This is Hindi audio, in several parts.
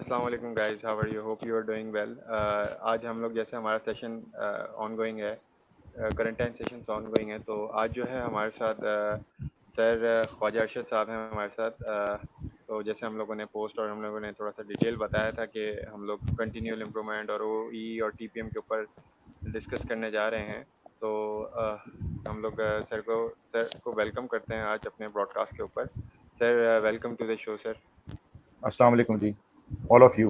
अस्सलाम वालेकुम guys, how are you? Hope you are doing well. आज हम लोग जैसे हमारा सेशन ऑनगोइंग है, करंट टाइम सेशन ऑनगोइंग है, तो आज जो है हमारे साथ सर ख्वाजा अरशद साहब हैं हमारे साथ। तो जैसे हम लोगों ने पोस्ट और हम लोगों ने थोड़ा सा डिटेल बताया था कि हम लोग कंटिन्यूअल इम्प्रूवमेंट और OE और TPM के ऊपर डिस्कस करने जा रहे हैं। तो हम लोग सर को वेलकम करते हैं आज अपने ब्रॉडकास्ट के ऊपर। Sir, welcome to the show sir. अस्सलाम वालेकुम जी, ऑल ऑफ यू।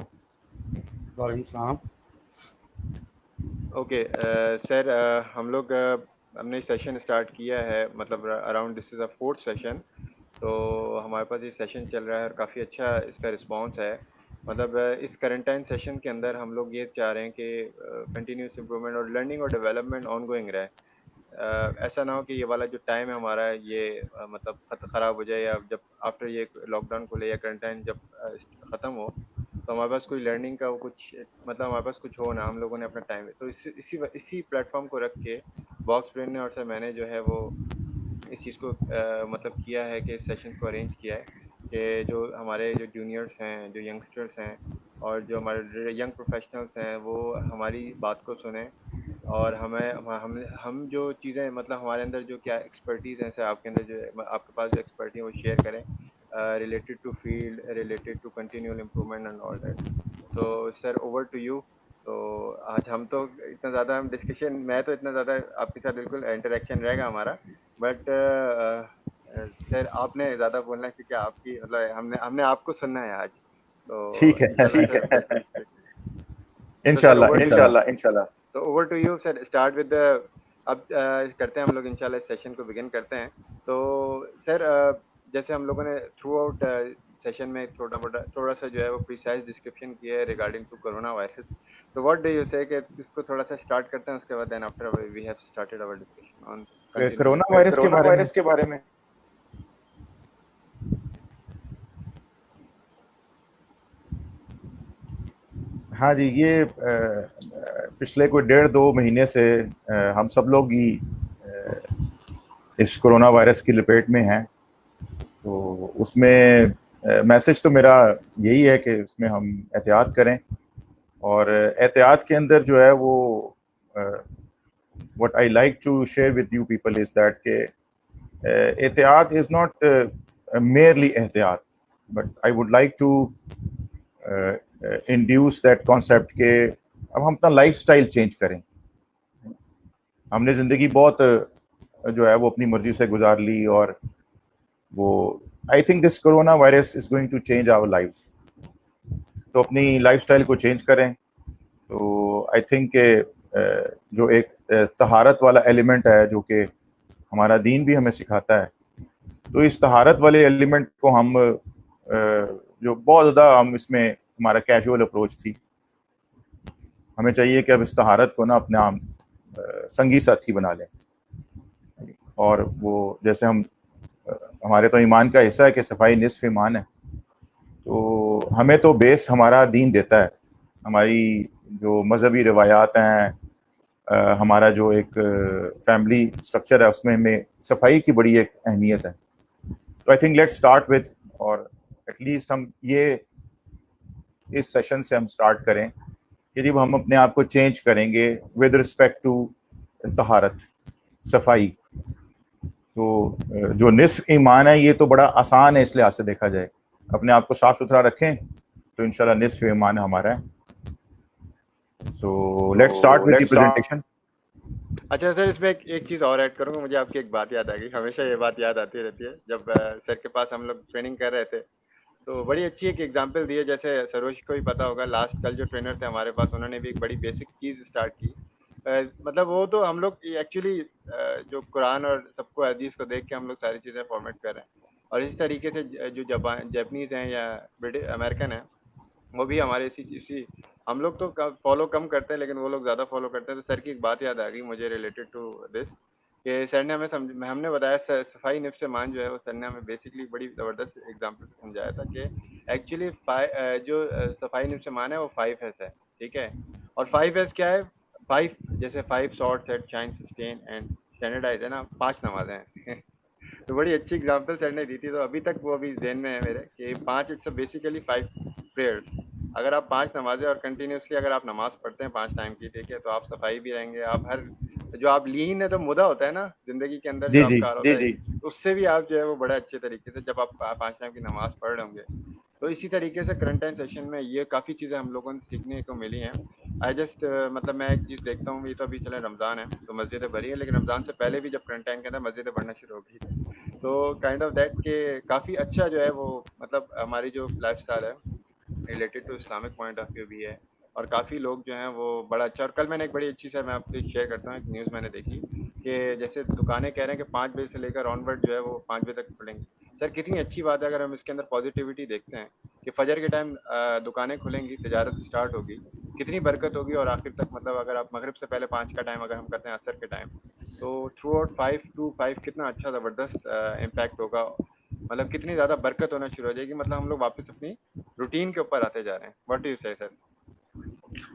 वालेकुम सलाम। ओके सर, हम लोग हमने सेशन स्टार्ट किया है, मतलब around this is a fourth session. तो हमारे पास ये सेशन चल रहा है और काफ़ी अच्छा इसका रिस्पांस है। मतलब इस करंट टाइम सेशन के अंदर हम लोग ये चाह रहे हैं कि कंटिन्यूस इम्प्रूवमेंट और लर्निंग और डेवलपमेंट ऑनगोइंग रहे। ऐसा ना हो कि ये वाला जो टाइम है हमारा ये मतलब ख़राब हो जाए, या जब आफ्टर ये लॉकडाउन खुले या करंट टाइम जब ख़त्म हो तो हमारे पास कोई लर्निंग का वो कुछ, मतलब हमारे पास कुछ हो ना। हम लोगों ने अपना टाइम तो इसी प्लेटफॉर्म को रख के बॉक्स ब्रेन ने और सर मैंने जो है वो इस चीज़ को मतलब किया है कि इस सेशन को अरेंज किया है कि जो हमारे जो जूनियर्स हैं, जो यंगस्टर्स हैं और जो हमारे यंग प्रोफेशनल्स हैं वो हमारी बात को सुने और हम जो चीज़ें, मतलब हमारे अंदर जो क्या एक्सपर्टीज़ हैं सर, आपके अंदर जो आपके पास जो एक्सपर्टी है वो शेयर करें related to field, related to continual improvement and all that. तो सर, ओवर टू यू। तो आज हम तो इतना ज़्यादा हम डिस्कशन, मैं तो इतना ज़्यादा आपके साथ बिल्कुल इंटरेक्शन रहेगा हमारा, बट सर आपने ज़्यादा बोलना है क्योंकि आपकी मतलब हमने हमने आपको सुनना है आज। तो ठीक है, इंशाल्लाह ठीक है, सर प्लीज। तो सर इंशाल्लाह ओवर इंशाल्लाह। इंशाल्लाह। तो over to you sir, start with the. अब करते हैं हम लोग इंशाल्लाह इस सेशन को बिगिन करते हैं। तो सर जैसे हम लोगों ने थ्रू आउट सेशन में थोड़ा सा जो है वो प्रिसाइज डिस्क्रिप्शन किया है रिगार्डिंग टू कोरोना वायरस। तो व्हाट डू यू से कि इसको थोड़ा सा स्टार्ट करते हैं, उसके बाद then after we have started our discussion on corona continual virus के कोरोना बारे में। वायरस के बारे में। हाँ जी, ये पिछले कोई 1.5-2 महीने से हम सब लोग ही इस कोरोना वायरस की लपेट में हैं। तो उसमें मैसेज तो मेरा यही है कि उसमें हम एहतियात करें, और एहतियात के अंदर जो है वो what I like to share with you people is that के एहतियात इज नॉट merely एहतियात, but I would like to induce that concept के अब हम अपना लाइफस्टाइल चेंज करें। हमने ज़िंदगी बहुत जो है वो अपनी मर्जी से गुजार ली, और वो I think this corona virus is going to change our lifes. तो अपनी लाइफस्टाइल को चेंज करें। तो आई थिंक के जो एक तहारत वाला एलिमेंट है जो कि हमारा दीन भी हमें सिखाता है, तो इस तहारत वाले एलिमेंट को हम जो बहुत ज़्यादा हम इसमें हमारा कैजुअल अप्रोच थी, हमें चाहिए कि अब इस तहारत को ना अपने आप संगी साथी बना लें। और वो जैसे हम हमारे तो ईमान का हिस्सा है कि सफाई निस्फ ईमान है, तो हमें तो बेस हमारा दीन देता है। हमारी जो मजहबी रिवायात हैं, हमारा जो एक फैमिली स्ट्रक्चर है, उसमें हमें सफाई की बड़ी एक अहमियत है। तो I think let's start with, और एटलीस्ट हम ये इस सेशन से हम स्टार्ट करें कि जब हम अपने आप को चेंज करेंगे विद रिस्पेक्ट टू तहारत, सफाई। तो जो निस्फ ईमान है ये तो बड़ा आसान है, इस लिहाज से देखा जाए अपने आप को साफ सुथरा रखें तो इंशाल्लाह निस्फ ईमान हमारा है। So let's start with the presentation. अच्छा सर, इसमें एक चीज़ और ऐड करूँगा। मुझे आपकी एक बात याद आ गई, हमेशा ये बात याद आती रहती है। जब सर के पास हम लोग ट्रेनिंग कर रहे थे तो बड़ी अच्छी एक एग्जांपल दी है। जैसे सरोज को ही पता होगा, लास्ट कल जो ट्रेनर थे हमारे पास, उन्होंने भी एक बड़ी बेसिक चीज़ स्टार्ट की। मतलब वो तो हम लोग एक्चुअली जो कुरान और सबको हदीस को देख के हम लोग सारी चीज़ें फॉर्मेट कर रहे हैं, और इस तरीके से जो जापानीज़ हैं या ब्रिटिश अमेरिकन हैं वो भी हमारे इसी इसी हम लोग तो फॉलो कम करते हैं लेकिन वो लोग ज़्यादा फॉलो करते हैं। तो सर की एक बात याद आ गई मुझे रिलेटेड टू दिस, कि सर ने हमने बताया सफाई निफ्स से मान जो है वो सर ने हमें बेसिकली बड़ी ज़बरदस्त एग्जांपल से समझाया था कि एक्चुअली जो सफाई निफ्स से मान है वो 5S है, ठीक है। और 5S क्या है? 5 जैसे 5 sort set shine sustain and standardise है ना, 5 नमाजें हैं। तो बड़ी अच्छी एग्जांपल सर ने दी थी, तो अभी तक वो अभी ज़हन में है मेरे कि 5 इट्स बेसिकली 5 प्रेयर्स। अगर आप 5 नमाज़ें और कंटिन्यूसली अगर आप नमाज़ पढ़ते हैं 5 टाइम की, ठीक है, तो आप सफाई भी रहेंगे, आप हर जो आप लीन है तो मुदा होता है ना ज़िंदगी के अंदर जी जो जी आपका आ रहा होता है, उससे भी आप जो है वो बड़े अच्छे तरीके से जब आप 5 टाइम की नमाज़ पढ़ रहे होंगे। तो इसी तरीके से करंट टाइम सेशन में ये काफ़ी चीज़ें हम लोगों को सीखने को मिली हैं। आई जस्ट मतलब मैं एक चीज़ देखता हूँ, ये तो अभी चले रमज़ान है तो मस्जिदें भरी है, लेकिन रमज़ान से पहले भी जब करंट टाइम के अंदर मस्जिदें भरना शुरू हो गई थी, तो काइंड ऑफ दैट के काफ़ी अच्छा जो है वो मतलब हमारी जो लाइफस्टाइल है related to Islamic point of view भी है, और काफ़ी लोग जो हैं वो बड़ा अच्छा। और कल मैंने एक बड़ी अच्छी सर मैं आपसे शेयर करता हूँ, एक न्यूज़ मैंने देखी कि जैसे दुकानें कह रहे हैं कि 5 बजे से लेकर ऑनवर्ड जो है वो 5 बजे तक खुलेंगी। सर कितनी अच्छी बात है अगर हम इसके अंदर पॉजिटिविटी देखते हैं कि फजर के टाइम दुकानें खुलेंगी, तजारत स्टार्ट होगी, कितनी बरकत होगी, और आखिर तक मतलब अगर आप मगरिब से पहले 5 का टाइम अगर हम करते हैं असर के टाइम, तो थ्रू आउट 5 to 5 कितना अच्छा ज़बरदस्त इम्पैक्ट होगा, मतलब कितनी ज़्यादा बरकत होना शुरू हो जाएगी, मतलब हम लोग वापस अपनी रूटीन के ऊपर आते जा रहे हैं। व्हाट डू यू से सर?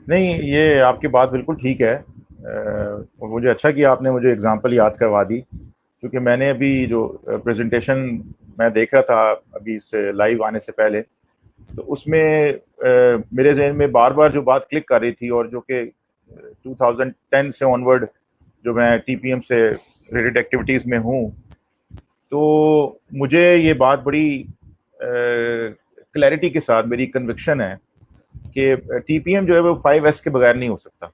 नहीं, ये आपकी बात बिल्कुल ठीक है। और मुझे अच्छा किया आपने मुझे एग्जांपल याद करवा दी, क्योंकि मैंने अभी जो प्रेजेंटेशन मैं देख रहा था अभी इससे लाइव आने से पहले, तो उसमें मेरे जहन में बार बार जो बात क्लिक कर रही थी, और जो कि 2010 से ऑनवर्ड जो मैं टीपीएम से रिलेटेड एक्टिविटीज़ में हूँ, तो मुझे ये बात बड़ी क्लैरिटी के साथ मेरी कन्विक्शन है कि टीपीएम जो है वो 5S के बगैर नहीं हो सकता।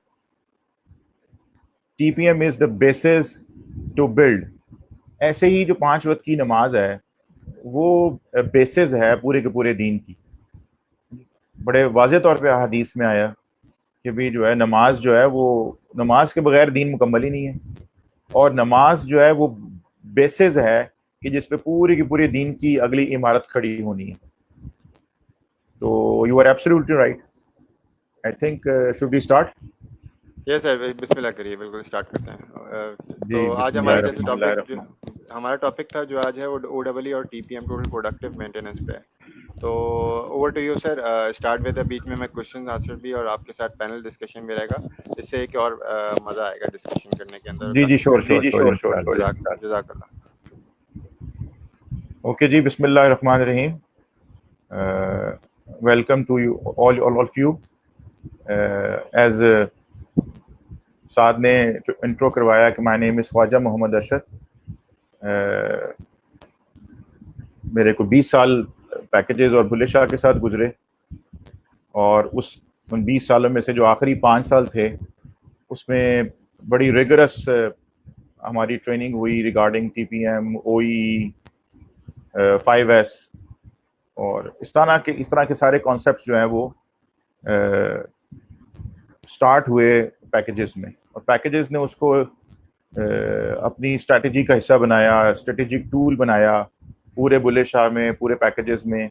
TPM is the basis to build. ऐसे ही जो 5 वक्त की नमाज है वो बेसिस है पूरे के पूरे दीन की। बड़े वाज़े तौर पे हदीस में आया कि भी जो है नमाज जो है वो नमाज के बगैर दीन मुकम्मल ही नहीं है, और नमाज जो है वो बेसिस है कि जिस पे पूरी की पूरी दीन की अगली इमारत खड़ी होनी है। तो you are absolutely right. I think should we start? Yes sir, बिस्मिल्लाह करिए, बिल्कुल स्टार्ट करते हैं। जी, तो आज हमारा जैसे टॉपिक बिस्मिल्लाहिर्रहमान। हमारा टॉपिक था जो आज है वो OEE और टीपीएम टोटल प्रोडक्टिव मेंटेनेंस पे है। तो over to you sir, start with बीच में मैं क्वेश्चन आंसर भी और आपके साथ पैनल डिस्कशन भी रहेगा, इससे एक और मज़ा आएगा डिस्कशन करने के अंदर, जी जी, काफ़ी श्योर कुछ। जी श्योर जी श्योर, श्योर श्योर इंशाल्लाह। श्योर, जज़ाकल्लाह। ओके जी, बिस्मिल्लाहिर्रहमानिर्रहीम। Welcome to you all of you. As Saad ने इंट्रो करवाया कि my name is Khwaja Mohammad Arshad. मेरे को 20 साल पैकेजेस और बुल्ले शाह के साथ गुजरे, और उन 20 सालों में से जो आखिरी 5 साल थे उसमें बड़ी रिगरस हमारी ट्रेनिंग हुई रिगार्डिंग टीपीएम, ओई, 5S, और इस तरह के सारे कॉन्सेप्ट्स जो हैं वो स्टार्ट हुए पैकेजेस में, और पैकेजेस ने उसको अपनी स्ट्रैटेजी का हिस्सा बनाया, स्ट्रेटेजिक टूल बनाया पूरे बुल्ले शाह में, पूरे पैकेजेस में।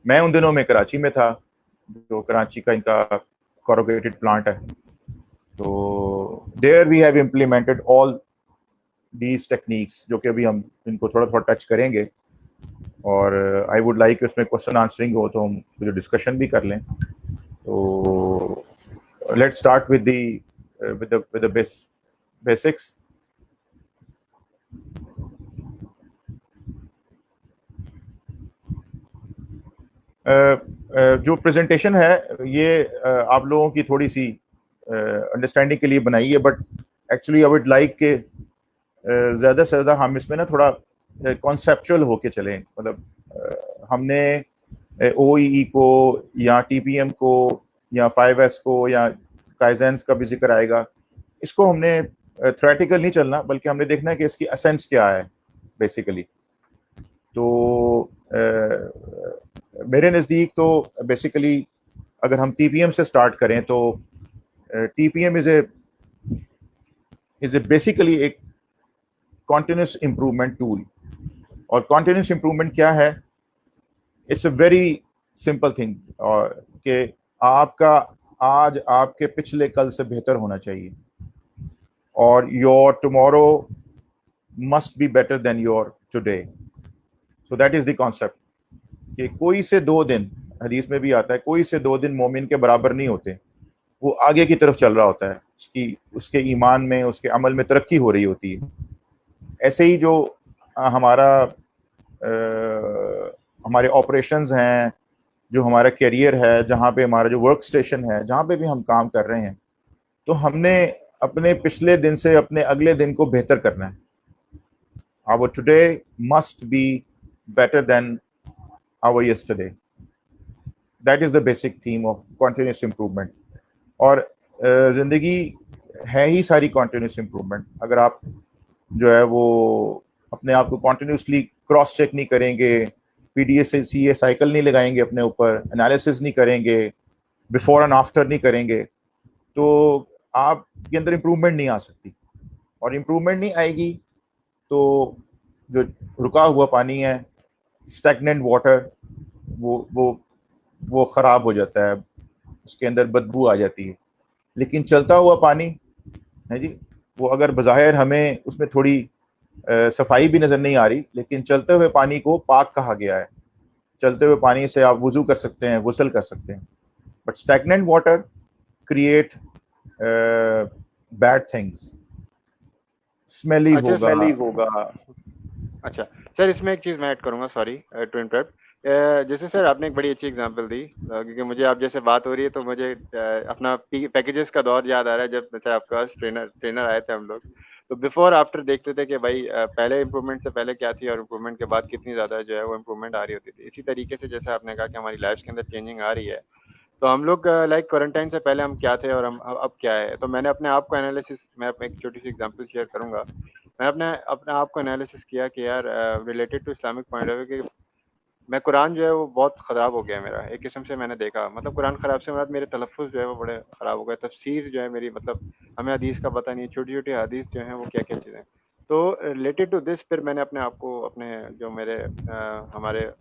मैं उन दिनों में कराची में था, जो कराची का इनका कॉर्पोरेटेड प्लांट है। तो there we have implemented all these techniques, जो कि अभी हम इनको थोड़ा थोड़ा टच करेंगे, और आई वुड लाइक उसमें क्वेश्चन आंसरिंग हो तो हम जो डिस्कशन भी कर लें। तो let's start with the basics. जो प्रेजेंटेशन है ये आप लोगों की थोड़ी सी अंडरस्टैंडिंग के लिए बनाई है, but actually I would like के ज़्यादा से ज़्यादा हम इसमें ना थोड़ा कॉन्सेप्चुअल होके चलें। मतलब हमने OEE को या TPM को या 5S को या काइजेंस का भी जिक्र आएगा, इसको हमने थ्योरेटिकल नहीं चलना, बल्कि हमने देखना है कि इसकी एसेंस क्या है बेसिकली। तो मेरे नज़दीक तो बेसिकली अगर हम TPM से स्टार्ट करें तो TPM इज़ ए बेसिकली एक कॉन्टिन्यूस इम्प्रूवमेंट टूल। और कॉन्टिन्यूस इम्प्रूवमेंट क्या है? It's a very simple thing, और कि आपका आज आपके पिछले कल से बेहतर होना चाहिए, और your tomorrow must be better than your today. So that is the concept कि कोई से 2 दिन, हदीस में भी आता है, कोई से 2 दिन मोमिन के बराबर नहीं होते। वो आगे की तरफ चल रहा होता है, उसके ईमान में, उसके अमल में तरक्की हो रही होती है। ऐसे ही जो हमारा हमारे ऑपरेशंस हैं, जो हमारा करियर है, जहाँ पे हमारा जो वर्क स्टेशन है, जहाँ पे भी हम काम कर रहे हैं, तो हमने अपने पिछले दिन से अपने अगले दिन को बेहतर करना है. Our today must be better than our yesterday. That is the basic theme of continuous improvement. और ज़िंदगी है ही सारी continuous improvement. अगर आप जो है वो अपने आप को continuously क्रॉस चेक नहीं करेंगे, पीडीएस से सीए साइकिल नहीं लगाएंगे, अपने ऊपर एनालिसिस नहीं करेंगे, बिफोर एंड आफ्टर नहीं करेंगे, तो आपके अंदर इम्प्रूवमेंट नहीं आ सकती. और इम्प्रूवमेंट नहीं आएगी तो जो रुका हुआ पानी है, स्टैग्नेंट वाटर, वो ख़राब हो जाता है, उसके अंदर बदबू आ जाती है. लेकिन चलता हुआ पानी है जी, वो अगर बज़ाहिर हमें उसमें थोड़ी सफाई भी नज़र नहीं आ रही, लेकिन चलते हुए पानी को पाक कहा गया है. चलते हुए पानी से आप वुज़ू कर सकते हैं, गुस्ल कर सकते हैं. But stagnant water create bad things. Smelly होगा. अच्छा सर, इसमें एक चीज़ मैं ऐड करूंगा, सॉरी टू इंटरप्ट. जैसे सर आपने एक बड़ी अच्छी एग्जांपल दी, क्योंकि मुझे आप जैसे बात हो रही है तो मुझे अपना पैकेजेस का दौर याद आ रहा है, जब जैसे आपके पास ट्रेनर आए थे हम लोग, तो बिफोर आफ्टर देखते थे कि भाई पहले इम्प्रूवमेंट से पहले क्या थी और इम्प्रूवमेंट के बाद कितनी ज़्यादा जो है वो इम्प्रूवमेंट आ रही होती थी. इसी तरीके से जैसे आपने कहा कि हमारी लाइफ के अंदर चेंजिंग आ रही है, तो हम लोग लाइक क्वारंटाइन से पहले हम क्या थे और हम अब क्या है. तो मैंने अपने आप को एनालिसिस, मैं एक छोटी सी एग्जांपल शेयर करूंगा. मैं अपने अपने आप को एनालिसिस किया कि यार related to Islamic point of view, कि मैं कुरान जो है वो बहुत ख़राब हो गया मेरा एक किस्म से. मैंने देखा मतलब कुरान ख़राब से मतलब मेरे तलफ़ुज़ जो है वो बड़े ख़राब हो गए. तफसीर जो है मेरी, मतलब हमें हदीस का पता नहीं है, छोटी छोटी हदीस जो हैं वो क्या क्या चीज़ें. तो रिलेटेड टू दिस फिर मैंने अपने आप को, अपने जो मेरे हमारे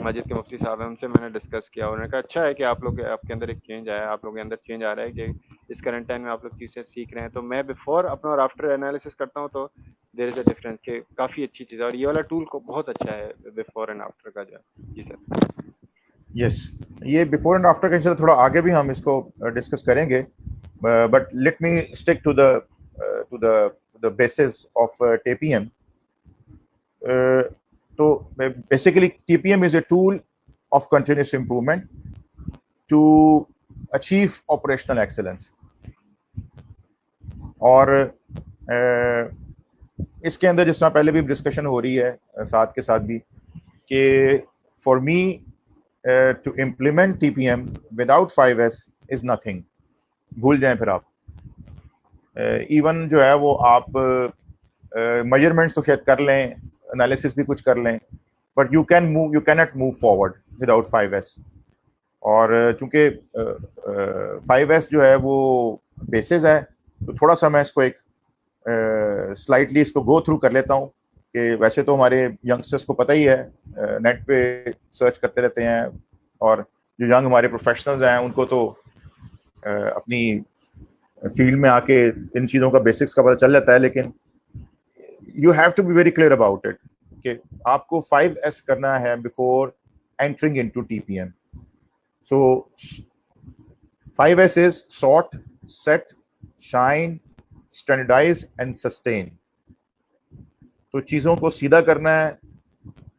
मस्जिद के मुफ्ती साहब हैं, उनसे मैंने डिस्कस किया. उन्होंने कहा अच्छा है कि आप लोग, आपके अंदर एक चेंज आया है, आप लोगों के अंदर चेंज आ रहा है कि इस करंट टाइम में आप लोग चीज़ें सीख रहे हैं. तो मैं बिफोर अपना और आफ्टर एनालिसिस करता हूँ, तो देयर इज़ अ डिफरेंस कि काफ़ी अच्छी चीज़ है. और ये वाला टूल को बहुत अच्छा है बिफोर एंड आफ्टर का जो है. जी सर. यस, ये बिफोर एंड आफ्टर का थोड़ा आगे भी हम इसको डिस्कस करेंगे, but let me stick to the basis of TPM. तो basically TPM is a tool of continuous improvement to achieve operational excellence. और इसके अंदर जिस तरह पहले भी डिस्कशन हो रही है साथ के साथ भी, कि for me to implement TPM without 5S is nothing. भूल जाएं फिर आप. इवन जो है वो आप मेजरमेंट्स तो खेत कर लें, एनालिसिस भी कुछ कर लें, but you can not move forward without 5S. और चूंकि 5S जो है वो बेसिस है, तो थोड़ा सा मैं इसको एक स्लाइटली इसको गो थ्रू कर लेता हूँ. कि वैसे तो हमारे यंगस्टर्स को पता ही है, नेट पे सर्च करते रहते हैं, और जो यंग हमारे प्रोफेशनल्स हैं उनको तो अपनी फील्ड में आके इन चीज़ों का बेसिक्स का पता चल जाता है. लेकिन you have to be very clear about it कि आपको 5S करना है before entering into TPM. So 5S is sort, set, shine, standardise and sustain. तो चीज़ों को सीधा करना है,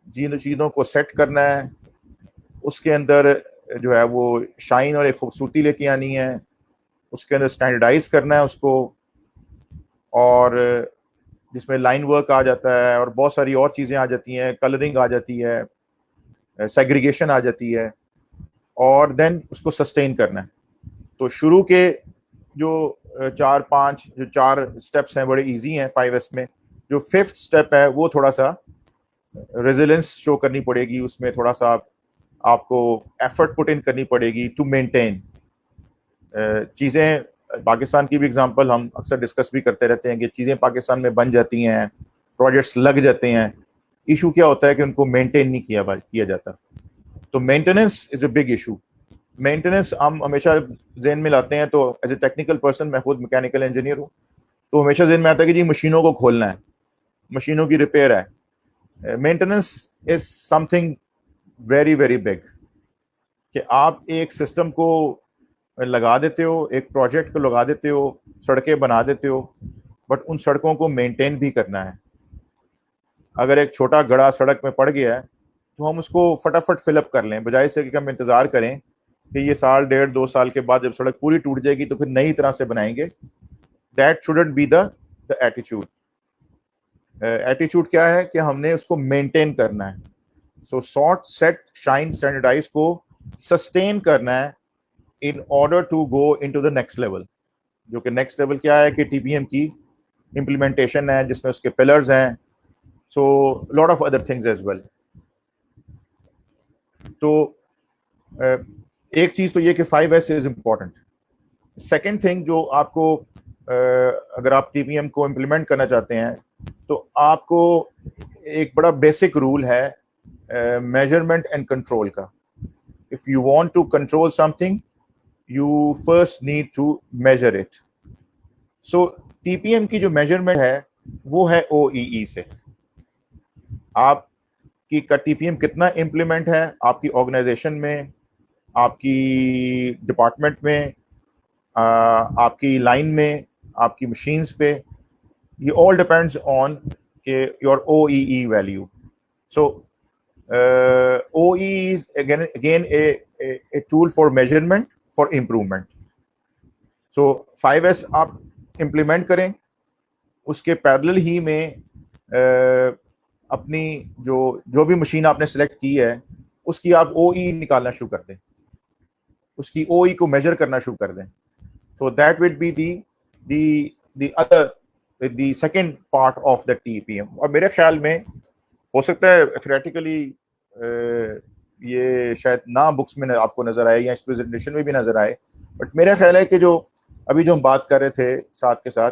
जिन चीज़ों को सेट करना है, उसके अंदर जो है वो शाइन और एक खूबसूरती लेके आनी है, उसके अंदर स्टैंडर्डाइज करना है उसको, और जिसमें लाइन वर्क आ जाता है और बहुत सारी और चीज़ें आ जाती हैं, कलरिंग आ जाती है, सेग्रीगेशन आ जाती है, और देन उसको सस्टेन करना है. तो शुरू के जो 4-5 जो 4 स्टेप्स हैं बड़े इजी हैं 5S में. जो 5th स्टेप है वो थोड़ा सा रेजिलेंस शो करनी पड़ेगी, उसमें थोड़ा सा आपको एफर्ट पुट इन करनी पड़ेगी टू मेंटेन चीज़ें. पाकिस्तान की भी एग्जांपल हम अक्सर डिस्कस भी करते रहते हैं कि चीज़ें पाकिस्तान में बन जाती हैं, प्रोजेक्ट्स लग जाते हैं, इशू क्या होता है कि उनको मेंटेन नहीं किया जाता. तो maintenance is a big issue. Maintenance हम हमेशा जहन में लाते हैं, तो एज ए टेक्निकल पर्सन, मैं खुद मैकेनिकल इंजीनियर हूँ, तो हमेशा जहन में आता है कि जी मशीनों को खोलना है, मशीनों की रिपेयर है. Maintenance is something very very big. कि आप एक सिस्टम को लगा देते हो, एक प्रोजेक्ट को लगा देते हो, सड़कें बना देते हो, बट उन सड़कों को मेंटेन भी करना है. अगर एक छोटा गड़ा सड़क में पड़ गया है तो हम उसको फटाफट फिलअप कर लें, बजाय से कि हम इंतज़ार करें कि ये साल डेढ़ 2 साल के बाद जब सड़क पूरी टूट जाएगी तो फिर नई तरह से बनाएंगे। That shouldn't be the attitude. Attitude क्या है कि हमने उसको मेंटेन करना है। So sort, set, shine, standardise को सस्टेन करना है in order to go into the next level. जो कि नेक्स्ट लेवल क्या है कि टीपीएम की इम्प्लीमेंटेशन है, जिसमें उसके पिलर्स हैं, so lot of other things as well. तो एक चीज तो ये कि 5S is important. Second thing जो आपको अगर आप टीपीएम को इम्प्लीमेंट करना चाहते हैं तो आपको एक बड़ा बेसिक रूल है मेजरमेंट एंड कंट्रोल का। If you want to control something you first need to measure it. So TPM की जो मेजरमेंट है वो है OEE से। आपकी का टीपीएम कितना इम्प्लीमेंट है आपकी ऑर्गेनाइजेशन में, आपकी डिपार्टमेंट में, आपकी लाइन में, आपकी मशीन्स पे, ये ऑल डिपेंड्स ऑन के your OEE value. So OEE is again a tool for measurement for improvement. So 5S आप इम्प्लीमेंट करें, उसके पैरेलल ही में अपनी जो भी मशीन आपने सेलेक्ट की है उसकी आप OEE निकालना शुरू कर दें, उसकी OEE को मेजर करना शुरू कर दें। So that will be the second part of the TPM। और मेरे ख्याल में हो सकता है थ्योरेटिकली ये शायद ना बुक्स में आपको नजर आए या इस प्रेजेंटेशन में भी नजर आए, बट मेरा ख्याल है कि जो अभी जो हम बात कर रहे थे साथ के साथ,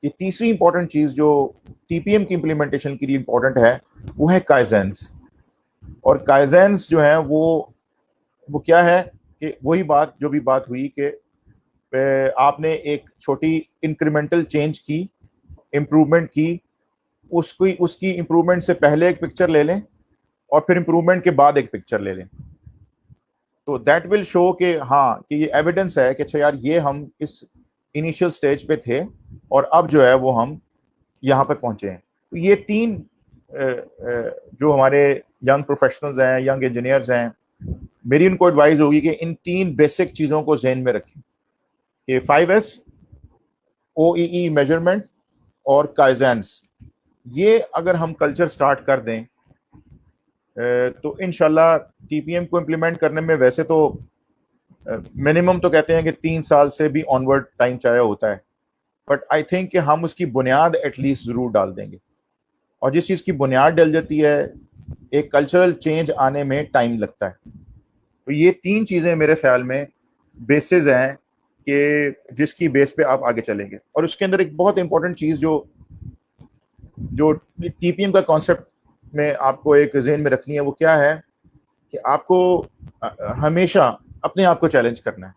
कि तीसरी इंपॉर्टेंट चीज जो टीपीएम की इम्प्लीमेंटेशन के लिए इंपॉर्टेंट है वो है काइजेंस। और काइजेंस जो है वो क्या है कि वही बात जो भी बात हुई कि आपने एक छोटी इंक्रीमेंटल चेंज की, इम्प्रूवमेंट की, उसकी इम्प्रूवमेंट से पहले एक पिक्चर ले लें और फिर इम्प्रूवमेंट के बाद एक पिक्चर ले लें। तो दैट विल शो कि हाँ कि ये एविडेंस है कि अच्छा यार ये हम इस इनिशियल स्टेज पे थे और अब जो है वो हम यहाँ पे पहुंचे हैं। तो ये तीन जो हमारे यंग प्रोफेशनल्स हैं, यंग इंजीनियर्स हैं, मेरी उनको एडवाइस होगी कि इन तीन बेसिक चीज़ों को जहन में रखें कि 5S, OEE मेजरमेंट और काइजेंस, ये अगर हम कल्चर स्टार्ट कर दें तो इंशाल्लाह टीपीएम को इम्प्लीमेंट करने में वैसे तो मिनिमम तो कहते हैं कि 3 साल से भी ऑनवर्ड टाइम चाहिए होता है, बट आई थिंक कि हम उसकी बुनियाद एटलीस्ट ज़रूर डाल देंगे। और जिस चीज़ की बुनियाद डल जाती है एक कल्चरल चेंज आने में टाइम लगता है। तो ये तीन चीज़ें मेरे ख्याल में बेसिस हैं कि जिसकी बेस पे आप आगे चलेंगे। और उसके अंदर एक बहुत इंपॉर्टेंट चीज़ जो टीपीएम का कॉन्सेप्ट में आपको एक ज़हन में रखनी है वो क्या है कि आपको हमेशा अपने आप को चैलेंज करना है।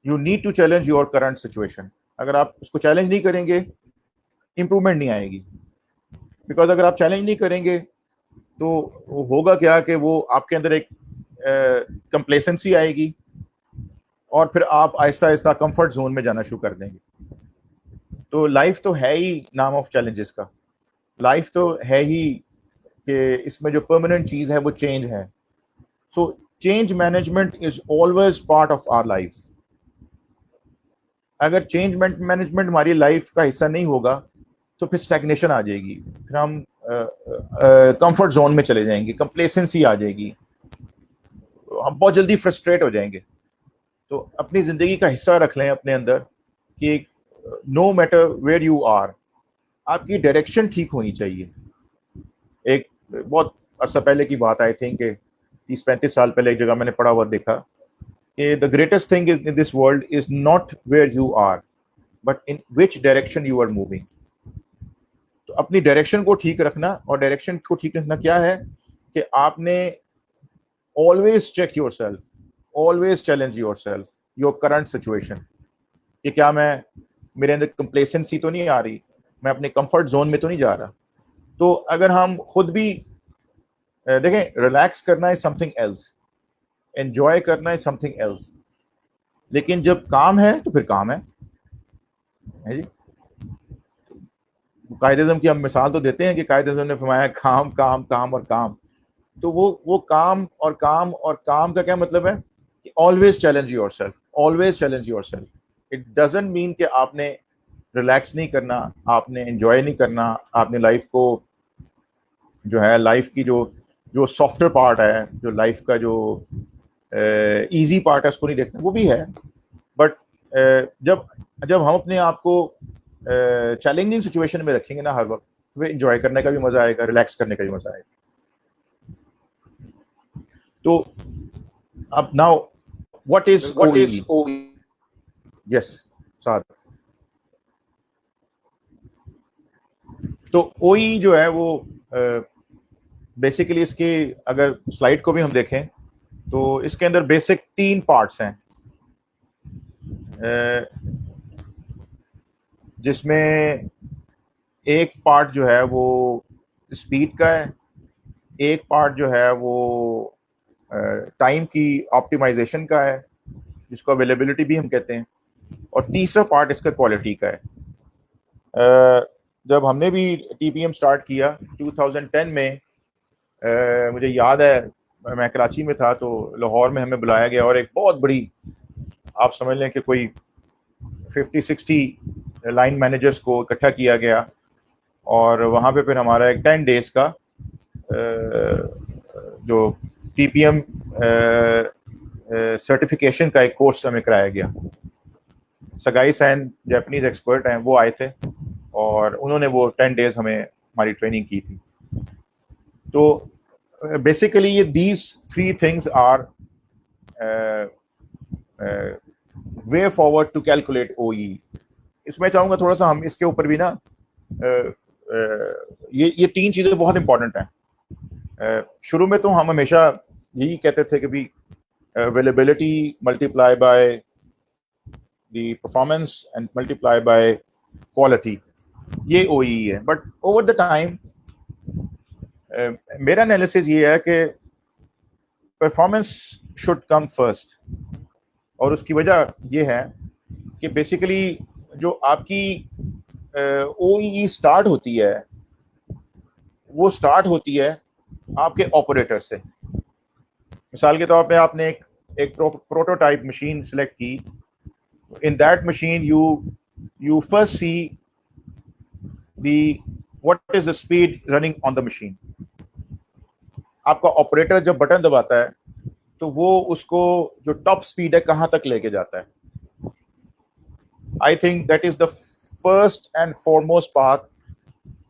You need to challenge your current situation. अगर आप उसको चैलेंज नहीं करेंगे इंप्रूवमेंट नहीं आएगी। बिकॉज अगर आप चैलेंज नहीं करेंगे तो होगा क्या कि वो आपके अंदर एक कंप्लेसेंसी आएगी और फिर आप आहिस्ता आहिस्ता कंफर्ट जोन में जाना शुरू कर देंगे। तो लाइफ तो है ही नाम ऑफ चैलेंजेस का, लाइफ तो है ही कि इसमें जो परमानेंट चीज़ है वो चेंज है। So change management is always part of our life. अगर चेंज मैनेजमेंट हमारी लाइफ का हिस्सा नहीं होगा तो फिर स्टैग्नेशन आ जाएगी, फिर हम कंफर्ट जोन में चले जाएंगे, कंप्लेसेंसी आ जाएगी, हम बहुत जल्दी फ्रस्ट्रेट हो जाएंगे। तो अपनी ज़िंदगी का हिस्सा रख लें अपने अंदर कि no matter where you are, आपकी डायरेक्शन ठीक होनी चाहिए। एक बहुत अर्सा पहले की बात, आई थिंक 30-35 साल पहले एक जगह मैंने पढ़ा हुआ देखा कि the greatest thing in this world is not where you are but in which direction you are moving. तो अपनी डायरेक्शन को ठीक रखना, और डायरेक्शन को ठीक रखना क्या है कि आपने always check yourself, always challenge yourself, your current situation, कि क्या मेरे अंदर कंप्लेसेंसी तो नहीं आ रही, मैं अपने कंफर्ट जोन में तो नहीं जा रहा। तो अगर हम खुद भी देखें, रिलैक्स करना इज समथिंग एल्स, एंजॉय करना इज समथिंग एल्स, लेकिन जब काम है तो फिर काम है जी। कायदे-ए-आज़म की हम मिसाल तो देते हैं कि कायदे-ए-आज़म ने फरमाया काम काम काम और काम, तो वो काम और काम और काम का क्या मतलब है कि always challenge yourself, always challenge yourself. It doesn't mean कि आपने रिलैक्स नहीं करना, आपने एंजॉय नहीं करना, आपने लाइफ को जो है, लाइफ की जो जो सॉफ्टवेयर पार्ट है, जो लाइफ का जो इजी पार्ट है उसको नहीं देखना, वो भी है। बट जब जब हम अपने आप को चैलेंजिंग सिचुएशन में रखेंगे ना हर वक्त, तो एंजॉय करने का भी मजा आएगा, रिलैक्स करने का भी मजा आएगा। तो अब now what is OEE? Yes साथ। तो OEE जो है वो बेसिकली इसके अगर स्लाइड को भी हम देखें तो इसके अंदर बेसिक 3 पार्ट्स हैं, जिसमें एक पार्ट जो है वो स्पीड का है, एक पार्ट जो है वो टाइम की ऑप्टिमाइजेशन का है, जिसको अवेलेबिलिटी भी हम कहते हैं, और तीसरा पार्ट इसका क्वालिटी का है। जब हमने भी TPM स्टार्ट किया 2010 में, मुझे याद है मैं कराची में था, तो लाहौर में हमें बुलाया गया और एक बहुत बड़ी, आप समझ लें कि कोई 50-60 लाइन मैनेजर्स को इकट्ठा किया गया, और वहाँ पे फिर हमारा एक 10 डेज का जो TPM सर्टिफिकेशन का एक कोर्स हमें कराया गया। सगाई सैन जापानीज एक्सपर्ट हैं, वो आए थे और उन्होंने वो 10 डेज हमें हमारी ट्रेनिंग की थी। तो बेसिकली ये these 3 things are way forward to calculate OEE। इसमें चाहूंगा थोड़ा सा हम इसके ऊपर भी ना, ये 3 चीजें बहुत इंपॉर्टेंट हैं। शुरू में तो हम हमेशा यही कहते थे कि भी availability multiply by the performance and multiply by quality, ये OEE है। बट ओवर द टाइम मेरा एनालिसिस ये है कि परफॉर्मेंस शुड कम फर्स्ट, और उसकी वजह ये है कि बेसिकली जो आपकी OEE स्टार्ट होती है, वो स्टार्ट होती है आपके ऑपरेटर से। मिसाल के तौर पे आपने एक प्रोटोटाइप मशीन सेलेक्ट की, in that machine you first see what is the speed running on the machine. आपका ऑपरेटर जब बटन दबाता है तो वो उसको जो टॉप स्पीड है कहां तक लेके जाता है। I think that is the first and foremost path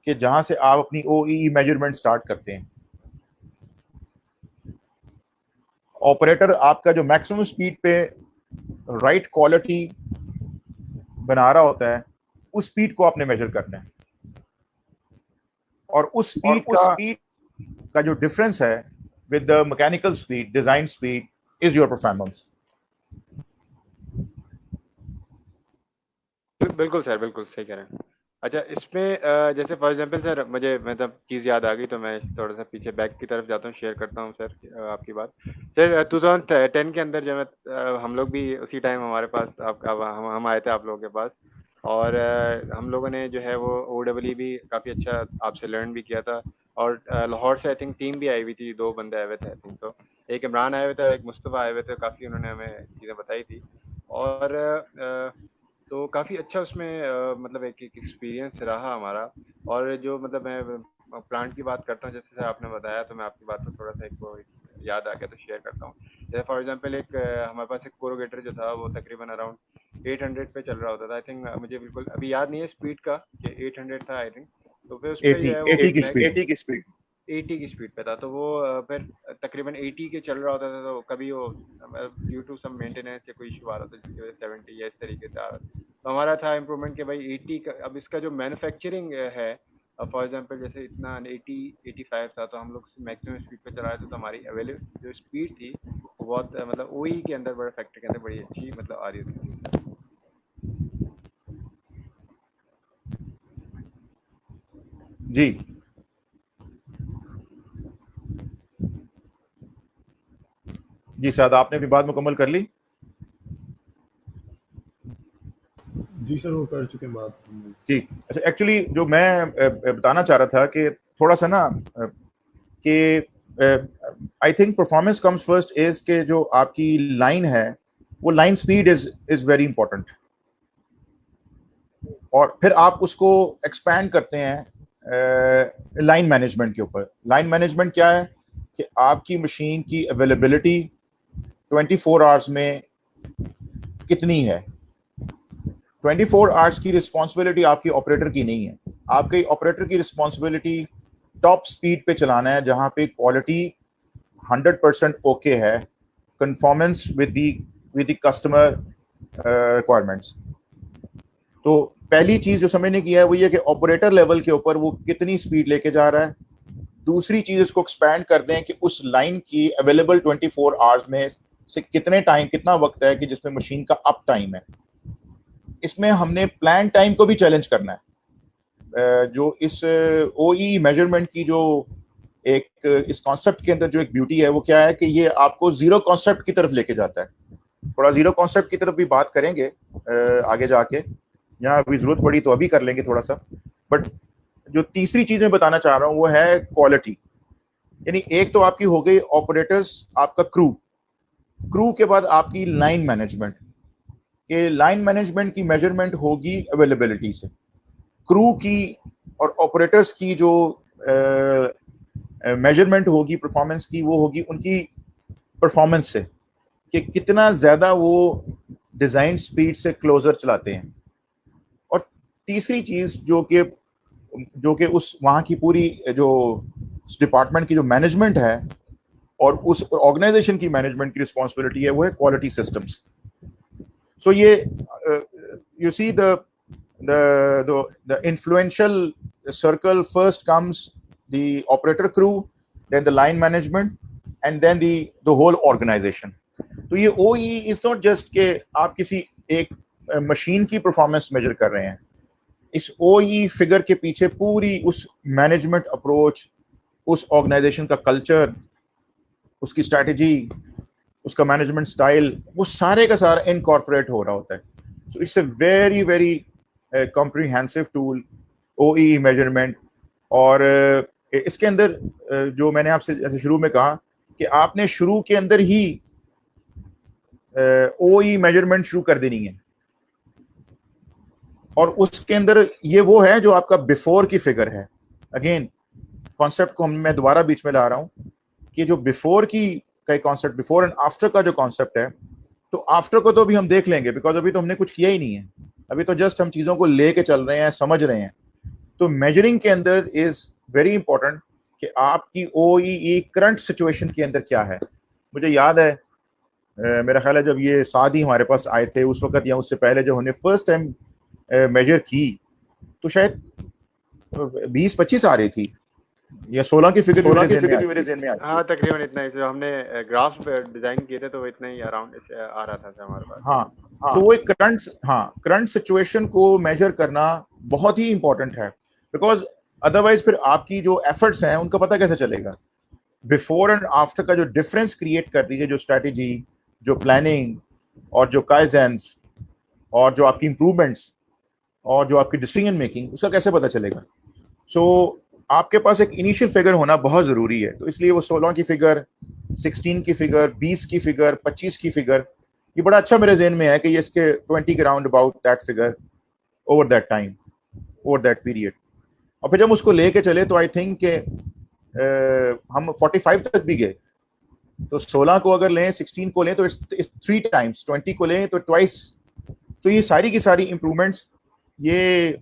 कि जहां से आप अपनी OEE मेजरमेंट स्टार्ट करते हैं। ऑपरेटर आपका जो मैक्सिमम स्पीड पे राइट क्वालिटी बना रहा होता है, उस स्पीड को आपने मेजर करना है, और उस स्पीड का जो डिफरेंस है with the mechanical speed, design speed, is your performance. बिल्कुल सर, बिल्कुल सही कह रहे हैं। अच्छा, इसमें जैसे फॉर एग्जांपल सर, मुझे मतलब चीज़ याद आ गई, तो मैं थोड़ा सा पीछे बैक की तरफ जाता हूँ, शेयर करता हूँ सर आपकी बात। सर 2010 के अंदर जब हम लोग भी उसी टाइम हमारे पास हम आए थे आप लोगों के पास, और हम लोगों ने जो है वो OEE भी काफ़ी अच्छा आपसे लर्न भी किया था। और लाहौर से आई थिंक टीम भी आई हुई थी, 2 बंदे आए हुए थे आई थिंक, तो एक इमरान आए हुए थे, एक मुस्तफ़ा आए हुए थे। काफ़ी उन्होंने हमें चीज़ें बताई थी, और तो काफ़ी अच्छा उसमें मतलब एक एक्सपीरियंस रहा हमारा। और जो मतलब मैं प्लांट की बात करता हूँ, जैसे सर आपने बताया, तो मैं आपकी बात को थोड़ा सा एक याद आ गया तो शेयर करता हूँ। जैसे फॉर एग्जांपल एक हमारे पास एक कोरोगेटर जो था, वो तकरीबन अराउंड 800 पे चल रहा होता था आई थिंक। मुझे बिल्कुल अभी याद नहीं है स्पीड का कि 800 था आई थिंक। तो फिर उस पर जो 80 है वो 80 की स्पीड। 80 की स्पीड पे था, तो वो फिर तकरीबन 80 के चल रहा होता था। तो कभी वो ड्यू टू सम मेंटेनेंस या कोई इशू आ रहा था, जिसकी वजह से 70 या इस तरीके से आ रहा था। तो हमारा था इम्प्रूवमेंट कि भाई 80 का, अब इसका जो मैन्युफैक्चरिंग है, फॉर एग्जांपल जैसे इतना 80 85 था, तो हम लोग मैक्सिमम स्पीड पे चला रहे थे, तो हमारी अवेलेबल जो स्पीड थी वो बहुत मतलब OEE के अंदर, बड़े फैक्ट्री के अंदर बड़ी अच्छी मतलब आ रही थी। जी जी शायद आपने भी बात मुकम्मल कर ली। जी सर, वो कर चुके बात। जी अच्छा, एक्चुअली जो मैं बताना चाह रहा था कि थोड़ा सा ना कि I think performance comes first is के जो आपकी लाइन है वो line speed is very important, और फिर आप उसको एक्सपैंड करते हैं लाइन मैनेजमेंट के ऊपर। लाइन मैनेजमेंट क्या है कि आपकी मशीन की अवेलेबिलिटी 24 आवर्स में कितनी है। 24 आवर्स की रिस्पॉन्सिबिलिटी आपकी ऑपरेटर की नहीं है, आपके ऑपरेटर की रिस्पॉन्सिबिलिटी टॉप स्पीड पे चलाना है जहां पे क्वालिटी 100% ओके है, conformance with the customer requirements. तो पहली चीज जो समझने की है वो ये कि ऑपरेटर लेवल के ऊपर वो कितनी स्पीड लेके जा रहा है। दूसरी चीज इसको एक्सपैंड कर दें कि उस लाइन की अवेलेबल 24 आवर्स में से कितना वक्त है कि जिसमें मशीन का अप टाइम है। इसमें हमने प्लान टाइम को भी चैलेंज करना है। जो इस ओई मेजरमेंट की जो एक इस कॉन्सेप्ट के अंदर जो एक ब्यूटी है वो क्या है कि ये आपको जीरो कॉन्सेप्ट की तरफ लेके जाता है। थोड़ा जीरो कॉन्सेप्ट की तरफ भी बात करेंगे आगे जाके, यहाँ अभी जरूरत पड़ी तो अभी कर लेंगे थोड़ा सा। बट जो तीसरी चीज मैं बताना चाह रहा हूँ वो है क्वालिटी। यानी एक तो आपकी हो गई ऑपरेटर्स, आपका क्रू के बाद आपकी लाइन मैनेजमेंट। ये लाइन मैनेजमेंट की मेजरमेंट होगी अवेलेबिलिटी से, क्रू की और ऑपरेटर्स की जो मेजरमेंट होगी परफॉर्मेंस की वो होगी उनकी परफॉर्मेंस से कि कितना ज्यादा वो डिजाइन स्पीड से क्लोजर चलाते हैं। और तीसरी चीज जो कि उस वहाँ की पूरी जो डिपार्टमेंट की जो मैनेजमेंट है और उस ऑर्गेनाइजेशन की मैनेजमेंट की रिस्पॉन्सिबिलिटी है वो है क्वालिटी सिस्टम्स। सो ये you see the influential circle first comes the operator crew, then the line management, and then the whole organization. तो ये OE is not just कि आप किसी एक मशीन की परफॉर्मेंस मेजर कर रहे हैं। इस OE फिगर के पीछे पूरी उस मैनेजमेंट अप्रोच, उस ऑर्गेनाइजेशन का कल्चर, उसकी स्ट्रैटेजी, उसका मैनेजमेंट स्टाइल, वो सारे का सारा इनकॉर्पोरेट हो रहा होता है। So it's a very very comprehensive tool OE measurement. और इसके अंदर जो मैंने आपसे जैसे शुरू में कहा कि आपने शुरू के अंदर ही OE मेजरमेंट शुरू कर देनी है, और उसके अंदर ये वो है जो आपका बिफोर की फिगर है। अगेन कॉन्सेप्ट को मैं दोबारा बीच में ला रहा हूं कि जो बिफोर की का कॉन्सेप्ट, बिफोर एंड आफ्टर का जो कॉन्सेप्ट है, तो आफ्टर को तो अभी हम देख लेंगे बिकॉज अभी तो हमने कुछ किया ही नहीं है, अभी तो जस्ट हम चीजों को लेके चल रहे हैं, समझ रहे हैं। तो मेजरिंग के अंदर इज वेरी इंपॉर्टेंट कि आपकी OEE करंट सिचुएशन के अंदर क्या है। मुझे याद है मेरा ख्याल है जब ये सादी हमारे पास आए थे उस वक्त या उससे पहले जब हमने फर्स्ट टाइम मेजर की तो शायद 20-25 आ रही थी या 16 की फिगर मेरे ज़हन में आई। हाँ तकरीबन इतना ही। जो हमने ग्राफ डिजाइन किए थे तो इतना ही अराउंड आ रहा था हमारे पास। हाँ तो वो एक करंट सिचुएशन को मेजर करना बहुत ही इंपॉर्टेंट है, बिकॉज अदरवाइज फिर आपकी जो एफर्ट्स हैं उनका पता कैसे चलेगा। बिफोर एंड आफ्टर का जो डिफरेंस क्रिएट कर रही है जो स्ट्रैटेजी, जो प्लानिंग और जो काइजेंस और जो आपकी इंप्रूवमेंट्स और जो आपकी डिसीजन मेकिंग, उसका कैसे पता चलेगा। सो आपके पास एक इनिशियल फिगर होना बहुत जरूरी है। तो इसलिए वो 16 की फिगर, 16 की फिगर, 20 की फिगर, 25 की फिगर, ये बड़ा अच्छा मेरे ज़हन में है कि ये इसके 20 के round about that figure over that time, over that period. और फिर जब उसको लेके चले तो आई थिंक के हम 45 तक भी गए। तो 16 को अगर लें, 16 को लें तो इट्स 3 टाइम्स, 20 को लें तो ट्वाइस। तो ये सारी की सारी इंप्रूवमेंट्स ये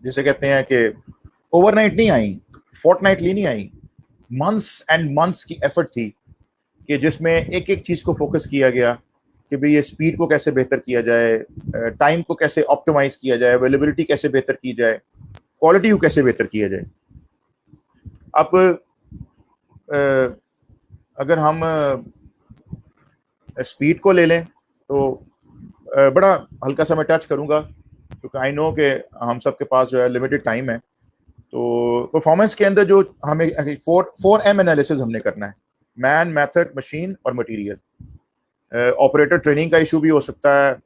जिसे कहते हैं कि ओवरनाइट नहीं आई, फोर्टनाइटली नहीं आई, मंथ्स एंड मंथ्स की एफर्ट थी कि जिसमें एक एक चीज को फोकस किया गया कि भाई ये स्पीड को कैसे बेहतर किया जाए, टाइम को कैसे ऑप्टिमाइज किया जाए, अवेलेबिलिटी कैसे बेहतर की जाए, क्वालिटी को कैसे बेहतर किया जाए। अब अगर हम स्पीड को ले लें तो बड़ा हल्का सा मैं टच करूंगा क्योंकि आई नो कि हम सबके पास जो है लिमिटेड टाइम है। तो परफॉर्मेंस के अंदर जो हमें 4M एनालिसिस हमने करना है, मैन, मेथड, मशीन और मटेरियल। ऑपरेटर ट्रेनिंग का इशू भी हो सकता है,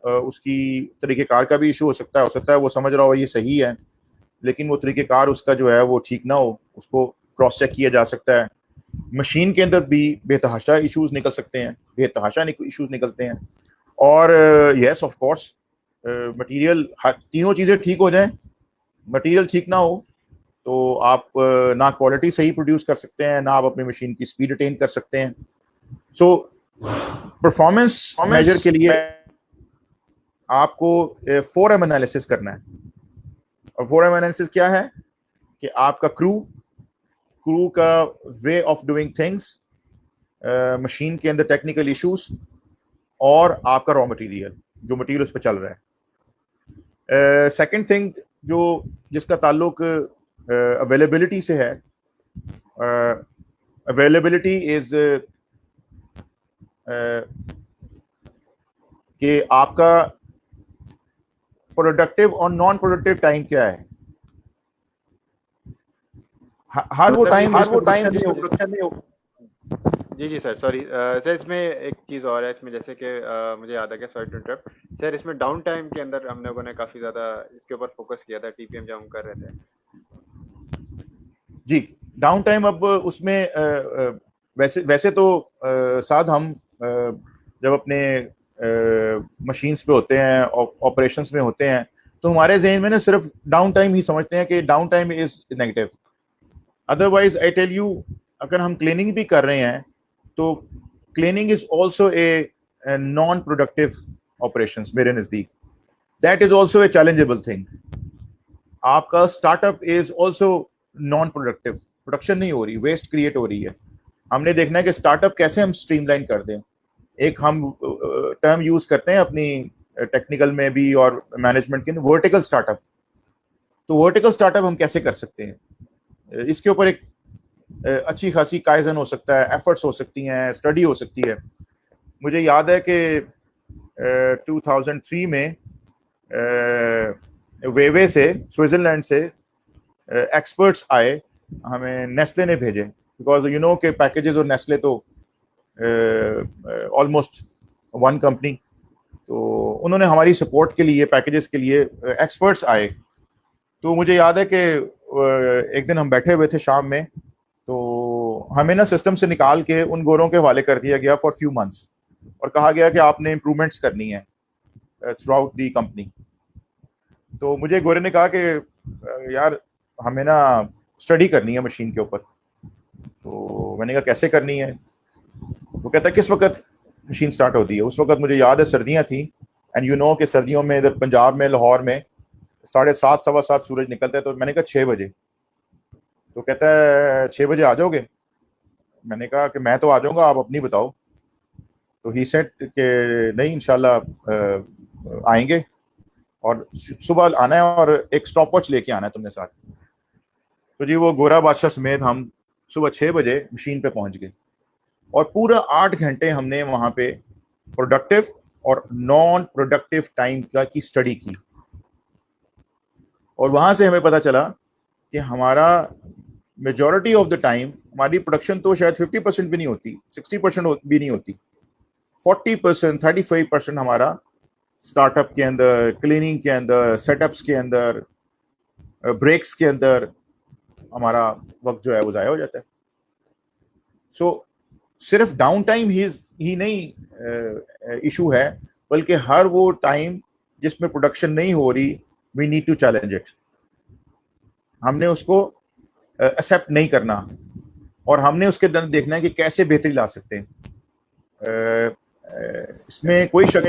उसकी तरीक़ेकार का भी इशू हो सकता है वो समझ रहा हो ये सही है लेकिन वो तरीक़ेकार उसका जो है वो ठीक ना हो, उसको क्रॉस चेक किया जा सकता है। मशीन के अंदर भी बेतहाशा इश्यूज निकल सकते हैं, बेतहाशा इश्यूज निकलते हैं। और यस ऑफ कोर्स मटेरियल, तीनों चीज़ें ठीक हो जाएं, मटेरियल ठीक ना हो तो आप ना क्वालिटी सही प्रोड्यूस कर सकते हैं, ना आप अपनी मशीन की स्पीड अटेन कर सकते हैं। सो परफॉर्मेंस मेजर के लिए आपको 4M एनालिसिस करना है। और 4M एनालिसिस क्या है कि आपका क्रू का way of doing things, machine के अंदर टेक्निकल इश्यूज, और आपका रॉ मटेरियल, जो मटेरियल उस पर चल रहा है। सेकंड थिंग जो जिसका ताल्लुक अवेलेबिलिटी से है, अवेलेबिलिटी इज कि आपका प्रोडक्टिव और नॉन प्रोडक्टिव टाइम क्या है। हर वो टाइम जिसमें प्रोडक्शन नहीं हो। जी सर, सॉरी सर, इसमें एक चीज़ और है इसमें, जैसे कि मुझे याद आ गया, सॉरी टू इंटरप्ट सर, इसमें डाउन टाइम के अंदर हम लोगों ने काफ़ी ज़्यादा इसके ऊपर फोकस किया था टीपीएम जब हम कर रहे थे। जी, डाउन टाइम अब उसमें वैसे तो साथ हम जब अपने मशीन्स पे होते हैं, ऑपरेशंस में होते हैं, तो हमारे जहन में ना सिर्फ डाउन टाइम ही समझते हैं कि down time is negative. Otherwise I tell you, अगर हम क्लीनिंग भी कर रहे हैं तो cleaning is also a non productive operations मेरे नजदीक। That is also a challengeable thing. आपका startup is also non productive, production नहीं हो रही, वेस्ट क्रिएट हो रही है। हमने देखना है कि स्टार्टअप कैसे हम स्ट्रीमलाइन कर दें। एक हम टर्म यूज करते हैं अपनी टेक्निकल में भी और मैनेजमेंट के, वर्टिकल स्टार्टअप। तो वर्टिकल स्टार्टअप हम कैसे कर सकते हैं, इसके ऊपर एक अच्छी खासी काइजन हो सकता है, एफर्ट्स हो सकती हैं, स्टडी हो सकती है। मुझे याद है कि 2003 में वेवे से, स्विट्जरलैंड से एक्सपर्ट्स आए, हमें नेस्ले ने भेजे, बिकॉज यू नो के पैकेजेस और नेस्ले तो ऑलमोस्ट वन कंपनी। तो उन्होंने हमारी सपोर्ट के लिए, पैकेजेस के लिए एक्सपर्ट्स आए। तो मुझे याद है कि एक दिन हम बैठे हुए थे शाम में, तो हमें ना सिस्टम से निकाल के उन गोरों के हवाले कर दिया गया फॉर फ्यू मंथ्स, और कहा गया कि आपने इम्प्रूवमेंट्स करनी है थ्रू आउट दी कंपनी। तो मुझे गोरे ने कहा कि यार हमें ना स्टडी करनी है मशीन के ऊपर। तो मैंने कहा कैसे करनी है? वो कहता है किस वक्त मशीन स्टार्ट होती है? उस वक्त मुझे याद है सर्दियां थी, एंड यू नो कि सर्दियों में इधर पंजाब में, लाहौर में 7:30 7:15 सूरज निकलता है। तो मैंने कहा 6 बजे। तो कहता है 6 बजे आ जाओगे? मैंने कहा कि मैं तो आ जाऊंगा, आप अपनी बताओ। तो ही सेड कि नहीं इंशाल्लाह आएंगे, और सुबह आना है और एक स्टॉप वॉच लेके आना है तुमने साथ। तो जी वो गोरा बादशाह समेत हम सुबह 6 बजे मशीन पे पहुंच गए, और पूरा 8 घंटे हमने वहां पे प्रोडक्टिव और नॉन प्रोडक्टिव टाइम की स्टडी की। और वहां से हमें पता चला कि हमारा मेजॉरिटी ऑफ द टाइम, हमारी प्रोडक्शन तो शायद 50% भी नहीं होती, 60% भी नहीं होती, 40%, 35% हमारा स्टार्टअप के अंदर, क्लीनिंग के अंदर, सेटअप्स के अंदर, ब्रेक्स के अंदर हमारा वक्त जो है वो जाया हो जाता है। सो सिर्फ डाउन टाइम ही नहीं इशू है, बल्कि हर वो टाइम जिसमें प्रोडक्शन नहीं हो रही, we need to challenge it. हमने उसको एक्सेप्ट नहीं करना, और हमने उसके अंदर देखना है कि कैसे बेहतरी ला सकते हैं। इसमें कोई शक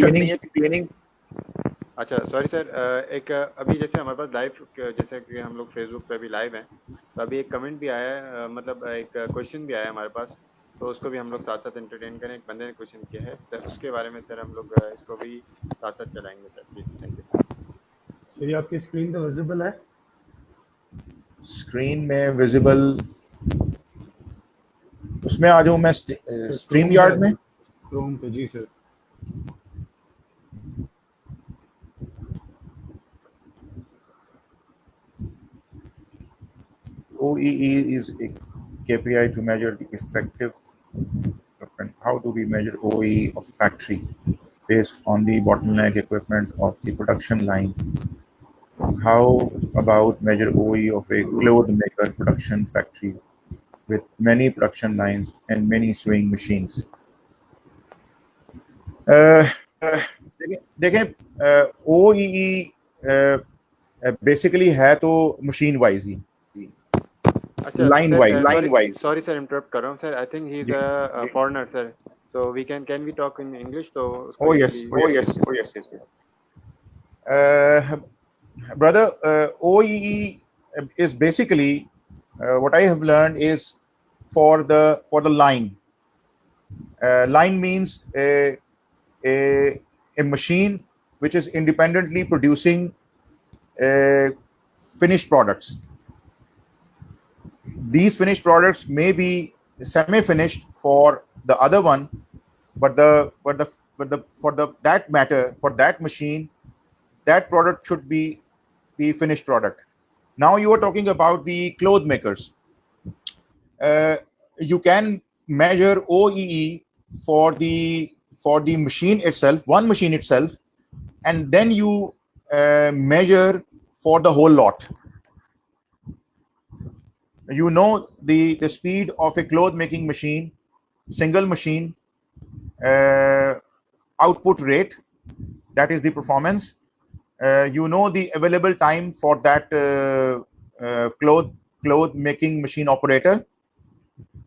नहीं है कि क्लीनिंग। अच्छा सॉरी सर, एक अभी जैसे हमारे पास लाइव, जैसे कि हम लोग फेसबुक पे भी लाइव हैं, तो अभी एक कमेंट भी आया है, मतलब एक क्वेश्चन भी आया है हमारे पास, तो उसको भी हम लोग साथ साथ एंटरटेन करें। एक बंदे ने क्वेश्चन किया है सर, उसके बारे में सर हम लोग इसको भी साथ साथ चलाएंगे sir, please. Thank you sir. ये आपकी स्क्रीन पे विजिबल है? स्क्रीन में विजिबल, उसमें आ जाऊं मैं स्ट्रीम यार्ड में? क्रोम पे जी sir. OEE is a KPI to measure the effective equipment. How do we measure OEE of a factory based on the bottleneck equipment of the production line? How about measure OEE of a cloth maker production factory with many production lines and many sewing machines. देखें OEE बेसिकली है तो मशीन वाइज ही, अच्छा line sir, wise sorry sir interrupt कर रहा हूँ sir, I think he is a foreigner sir, so we can we talk in English, तो उसको yes. Brother, OEE is basically what I have learned is for the line. Line means a machine which is independently producing finished products. These finished products may be semi-finished for the other one, but for that machine, that product should be the finished product. Now you are talking about the cloth makers. You can measure OEE for the machine itself, one machine itself, and then you measure for the whole lot. You know the speed of a cloth making machine, single machine, output rate, that is the performance. You know the available time for that cloth making machine operator,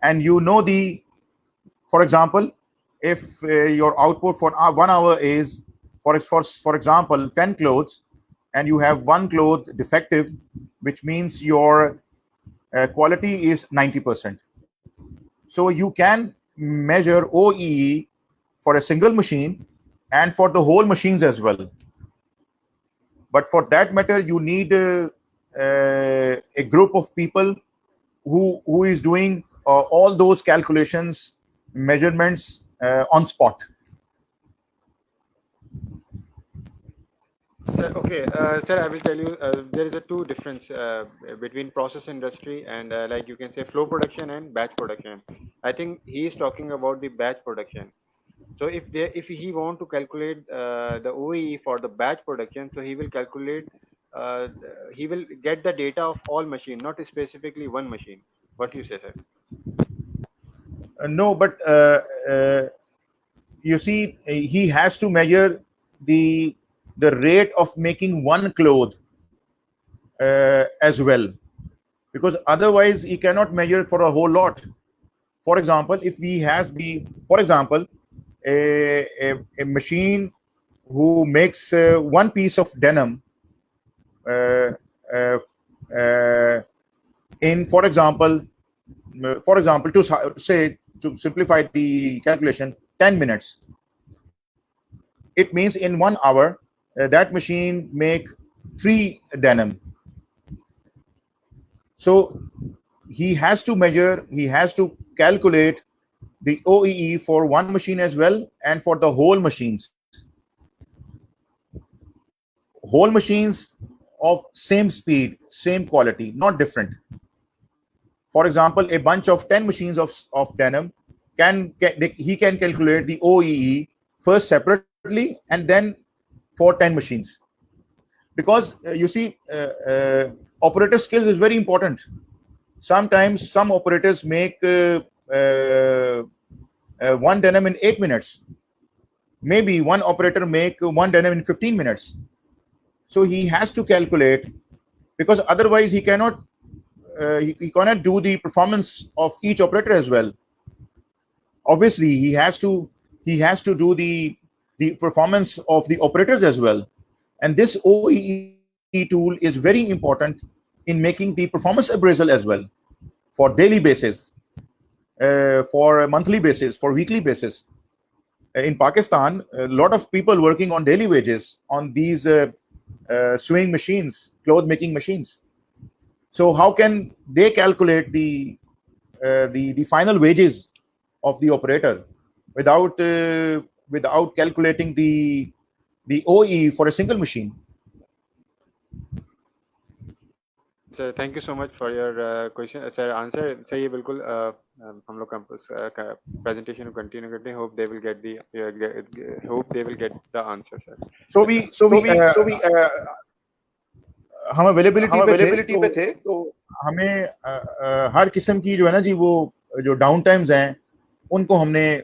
and you know for example, if your output for 1 hour is for example 10 clothes, and you have one cloth defective, which means your quality is 90%. So you can measure OEE for a single machine and for the whole machines as well. But for that matter, you need a group of people who is doing all those calculations, measurements on spot. sir. Okay, sir, I will tell you, there is a two difference between process industry and like you can say flow production and batch production. I think he is talking about the batch production. So if he want to calculate the OEE for the batch production, so he will calculate, he will get the data of all machine, not specifically one machine. What you say, sir? No, but you see, he has to measure the rate of making one cloth as well, because otherwise he cannot measure for a whole lot. For example, if he has a machine who makes one piece of denim uh, uh, uh, in, for example, to simplify the calculation, 10 minutes. It means in 1 hour, that machine make 3 denim. So he has to measure, he has to calculate the OEE for one machine as well, and for the whole machines. Whole machines of same speed, same quality, not different. For example, a bunch of 10 machines of denim he can calculate the OEE first separately and then for 10 machines. Because you see, operator skills is very important. Sometimes some operators make one denim in 8 minutes. Maybe one operator make one denim in 15 minutes. So he has to calculate, because otherwise he cannot do the performance of each operator as well. Obviously, he has to do the performance of the operators as well. And this OEE tool is very important in making the performance appraisal as well, for daily basis, for a monthly basis, for weekly basis. In Pakistan, a lot of people working on daily wages on these sewing machines, cloth making machines. So how can they calculate the final wages of the operator without calculating the OEE for a single machine? Sir, thank you so much for your question, sir. Answer सही है बिल्कुल. हम लोग campus presentation continue करते हैं. Hope they will get the answer, sir. So we हम availability पे थे, तो हमें हर किस्म की जो है ना जी, वो जो डाउन टाइम्स हैं उनको हमने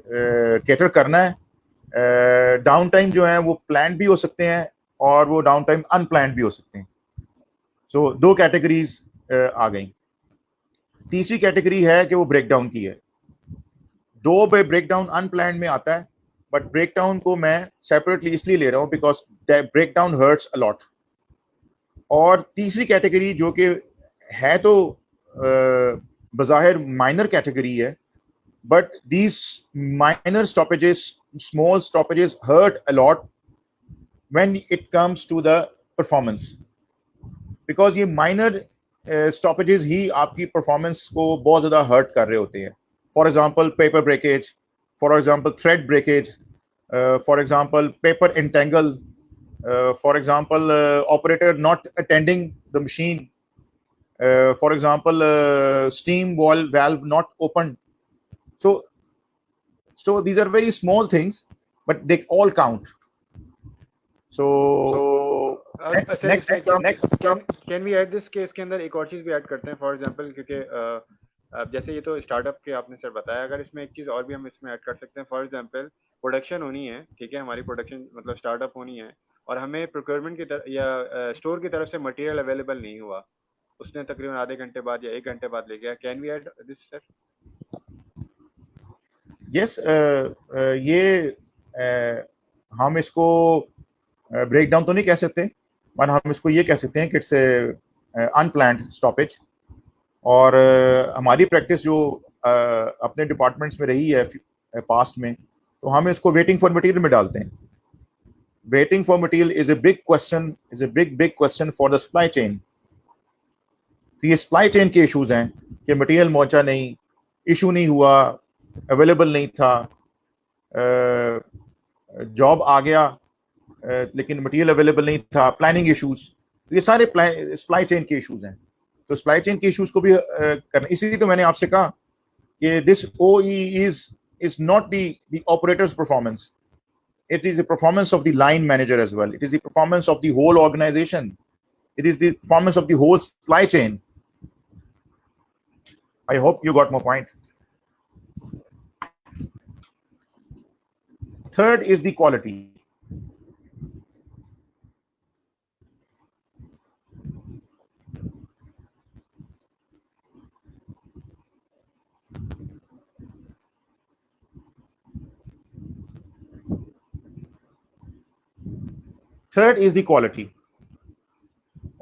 कैटर करना है। डाउन टाइम जो है वो प्लान भी हो सकते हैं और वो डाउन टाइम अनप्लान्ड भी हो सकते हैं। सो दो कैटेगरीज आ गई। तीसरी कैटेगरी है कि वो ब्रेकडाउन की है। दो पे ब्रेकडाउन अनप्लान्ड में आता है, बट ब्रेकडाउन को मैं सेपरेटली इसलिए ले रहा हूं because breakdown hurts a lot. और तीसरी कैटेगरी जो कि है तो बज़ाहिर माइनर कैटेगरी है, but these minor stoppages, small stoppages hurt a lot when it comes to the performance, because ये minor stoppages ही आपकी performance को बहुत ज़्यादा hurt कर रहे होते हैं। For example, paper breakage, for example, thread breakage, for example, paper entangle, for example, operator not attending the machine, for example, steam valve not open. So these are very small things, but they all count. So sir next इसमें next can we add this, के इसके अंदर एक और चीज़ भी ऐड करते हैं फॉर एग्जांपल, क्योंकि अब जैसे ये तो स्टार्टअप के आपने सर बताया, अगर इसमें एक चीज़ और भी हम इसमें ऐड कर सकते हैं, फॉर एग्जांपल प्रोडक्शन होनी है, ठीक है, हमारी प्रोडक्शन मतलब स्टार्टअप होनी है और हमें प्रोक्योरमेंट की तरफ या स्टोर की तरफ से मटेरियल अवेलेबल नहीं हुआ, उसने तकरीबन आधे घंटे बाद या 1 घंटे बाद ले गया, can we add this sir? yes, ये हम इसको ब्रेक डाउन तो नहीं कह सकते, पर हम इसको ये कह सकते हैं कि इट्स अनप्लान्ड स्टॉपेज। और हमारी प्रैक्टिस जो अपने डिपार्टमेंट्स में रही है पास्ट में, तो हम इसको वेटिंग फॉर मटेरियल में डालते हैं। Waiting for material is a big question, is a big question for the supply chain. तो ये सप्लाई चेन के इश्यूज हैं कि मटेरियल पहुंचा नहीं, इशू नहीं हुआ, अवेलेबल नहीं था, जॉब आ गया लेकिन मटेरियल अवेलेबल नहीं था, प्लानिंग इश्यूज, ये सारे सप्लाई चेन के इश्यूज हैं। तो सप्लाई चेन के इश्यूज को भी करना, इसीलिए तो मैंने आपसे कहा कि दिस ओई is not the operators performance, it is the performance of the line manager as well, it is the performance of the whole organization, it is the performance of the whole supply chain. I hope you got my point. Third is the quality. Third is the quality.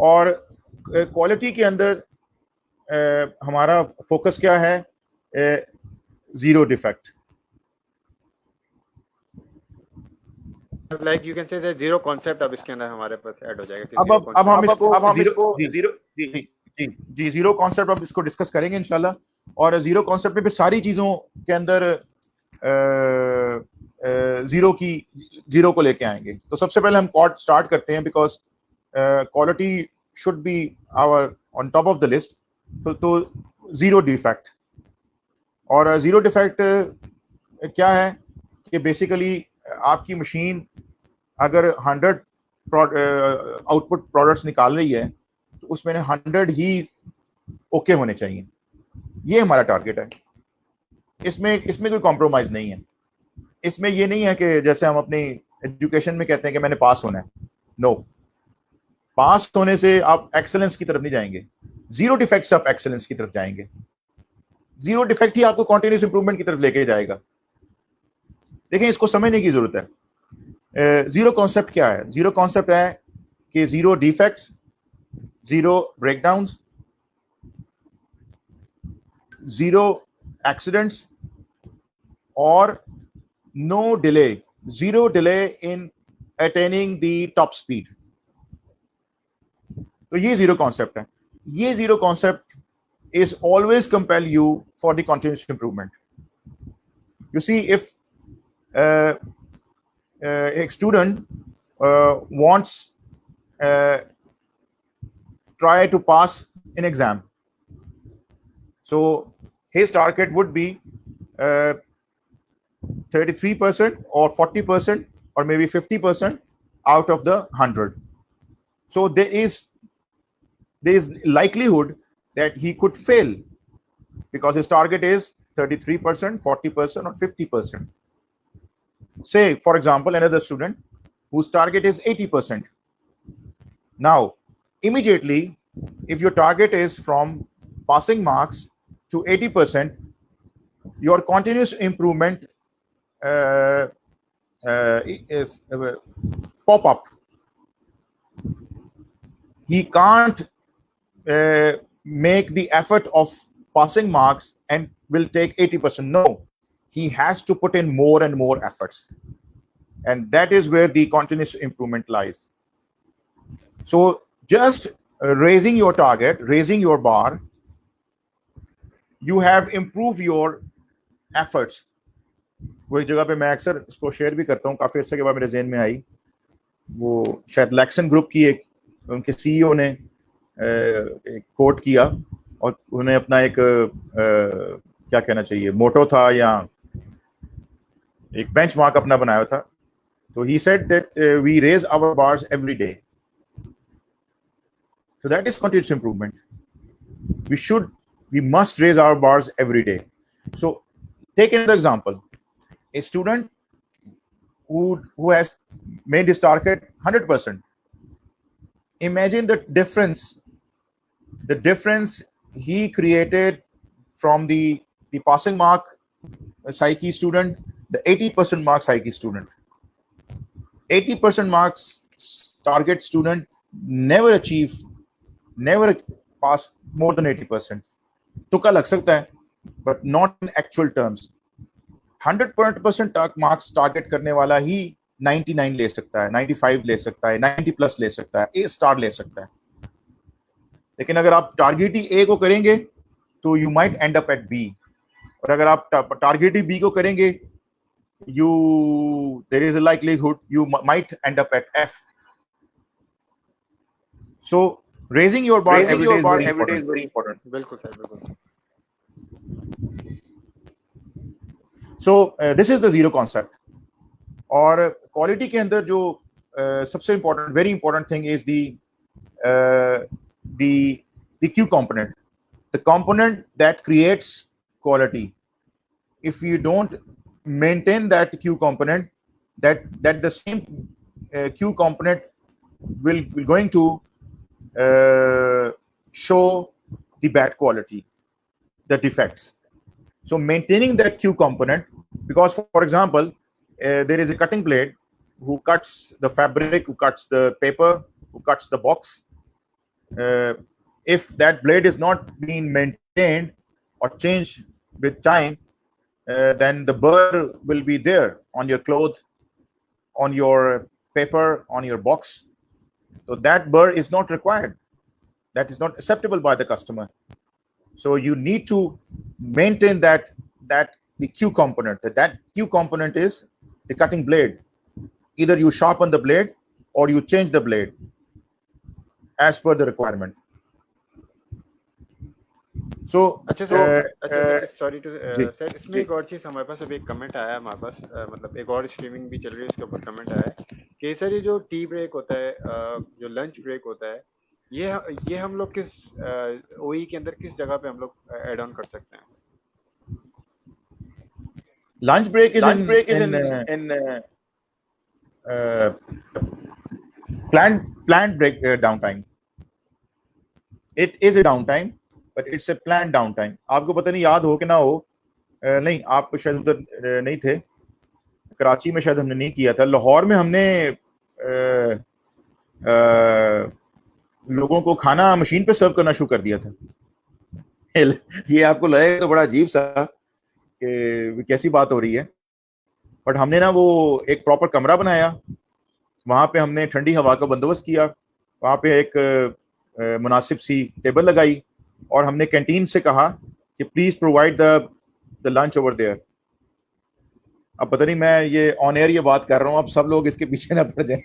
और क्वालिटी के अंदर हमारा फोकस क्या है? Zero defect. Like you can say zero concept अब इसके अंदर हमारे पास ऐड हो जाएगा कि अब हम इसको जीरो कॉन्सेप्ट अब इसको डिस्कस करेंगे इंशाल्लाह। और जीरो कॉन्सेप्ट में भी सारी चीजों के अंदर जीरो को लेके आएंगे। तो सबसे पहले हम कॉड स्टार्ट करते हैं, because quality should be our on top of the list. तो जीरो डिफेक्ट। और जीरो डिफेक्ट क्या है कि बेसिकली आपकी मशीन अगर 100 आउटपुट प्रोडक्ट्स निकाल रही है तो उसमें 100 ही ओके होने चाहिए। ये हमारा टारगेट है। इसमें कोई कॉम्प्रोमाइज नहीं है। इसमें ये नहीं है कि जैसे हम अपनी एजुकेशन में कहते हैं कि मैंने पास होना है। नो, पास होने से आप एक्सेलेंस की तरफ नहीं जाएंगे, जीरो डिफेक्ट से आप एक्सेलेंस की तरफ जाएंगे। जीरो डिफेक्ट ही आपको कॉन्टिन्यूस इंप्रूवमेंट की तरफ लेके जाएगा। देखें, इसको समझने की जरूरत है। जीरो कॉन्सेप्ट क्या है? जीरो कॉन्सेप्ट है कि zero defects, zero breakdowns, zero accidents और no delay, zero delay in attaining the top speed. तो ये जीरो कॉन्सेप्ट है। ये zero concept is always compel you for the continuous improvement. You see, if a student wants try to pass an exam, so his target would be 33% or 40% or maybe 50% out of the 100. So there is there is likelihood that he could fail because his target is 33%, 40%, or 50%. Say, for example, another student whose target is 80%. Now, immediately, if your target is from passing marks to 80%, your continuous improvement is pop up. He can't make the effort of passing marks and will take 80%. No, he has to put in more and more efforts. And that is where the continuous improvement lies. So just raising your target, raising your bar, you have improved your efforts. वो एक जगह पे मैं अक्सर उसको शेयर भी करता हूँ, काफी अर्से के बाद मेरे ज़हन में आई, वो शायद लैक्सन ग्रुप की एक उनके सीईओ ने एक कोट किया और उन्हें अपना एक क्या कहना चाहिए मोटो था या एक बेंचमार्क अपना बनाया था. तो he said that we raise our bars every day. So that is continuous improvement. We must raise our bars every day. So take another example. A student who has made his target 100%. Imagine the difference he created from the passing mark psyche student, the 80% mark psyche student. 80% marks target student never pass more than 80%. तुक्का लग सकता है, but not in actual terms. 100% marks target करने वाला ही 99 ले सकता है, 95 ले सकता है, 90 प्लस ले सकता है, A स्टार ले सकता है. लेकिन अगर आप टारगेट ही A को करेंगे तो you might end up at B. और अगर आप टारगेट ही B को करेंगे, there is a likelihood you might end up at F. So raising your bar every day is very important. बिल्कुल सर, बिल्कुल. So this is the zero concept. और quality के अंदर जो सबसे important, very important thing is the Q component, the component that creates quality. If you don't maintain that Q component, that the same Q component will going to show the bad quality, the defects. So maintaining that Q component, because for example, there is a cutting blade who cuts the fabric, who cuts the paper, who cuts the box. If that blade is not being maintained or changed with time, then the burr will be there on your cloth, on your paper, on your box. So that burr is not required. That is not acceptable by the customer. So you need to maintain the Q component. That Q component is the cutting blade. Either you sharpen the blade or you change the blade as per the requirement. So अच्छा सर, सॉरी टू सर, इसमें एक और चीज़ हमारे पास अभी एक कमेंट आया है हमारे पास, मतलब एक और स्ट्रीमिंग भी चल रही है, उसके ऊपर कमेंट आया है कि सर ये जो टी ब्रेक होता है, जो लंच ब्रेक होता है, ये हम लोग किस ओई के अंदर किस जगह पे हम लोग ऐड ऑन कर सकते हैं? Lunch break is in planned break downtime. It is a downtime, but it's a planned downtime. आपको पता नहीं याद हो कि ना हो, नहीं आप शायद उधर नहीं थे, कराची में शायद हमने नहीं किया था. लाहौर में हमने लोगों को खाना मशीन पे सर्व करना शुरू कर दिया था. ये आपको लगेगा तो बड़ा अजीब सा कि कैसी बात हो रही है, बट हमने ना वो एक प्रॉपर कमरा बनाया, वहां पे हमने ठंडी हवा का बंदोबस्त किया, वहां पे एक मुनासिब सी टेबल लगाई और हमने कैंटीन से कहा कि please provide the lunch over there. अब पता नहीं मैं ये ऑन एयर ये बात कर रहा हूँ, अब सब लोग इसके पीछे ना पड़ जाए.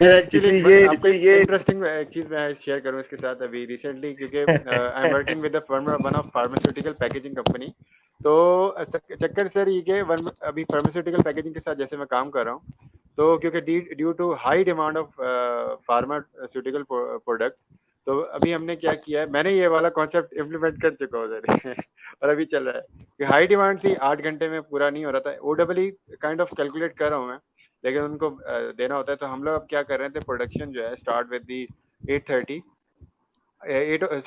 इसलिए ये इंटरेस्टिंग चीज मैं शेयर करूं इसके साथ अभी रिसेंटली, क्योंकि I am working with one of pharmaceutical packaging company. तो चक्कर सर ये कि अभी फार्मास्यूटिकल पैकेजिंग के साथ जैसे मैं काम कर रहा हूँ, तो क्योंकि due to high demand of pharmaceutical product, तो अभी हमने क्या किया है, मैंने ये वाला कॉन्सेप्ट इम्प्लीमेंट कर चुका हूँ सर और अभी चल रहा है कि हाई डिमांड थी, 8 घंटे में पूरा नहीं हो रहा था, OEE काइंड ऑफ कैलकुलेट कर रहा हूँ मैं, लेकिन उनको देना होता है। तो हम लोग अब क्या कर रहे थे, प्रोडक्शन जो है start with the 8:30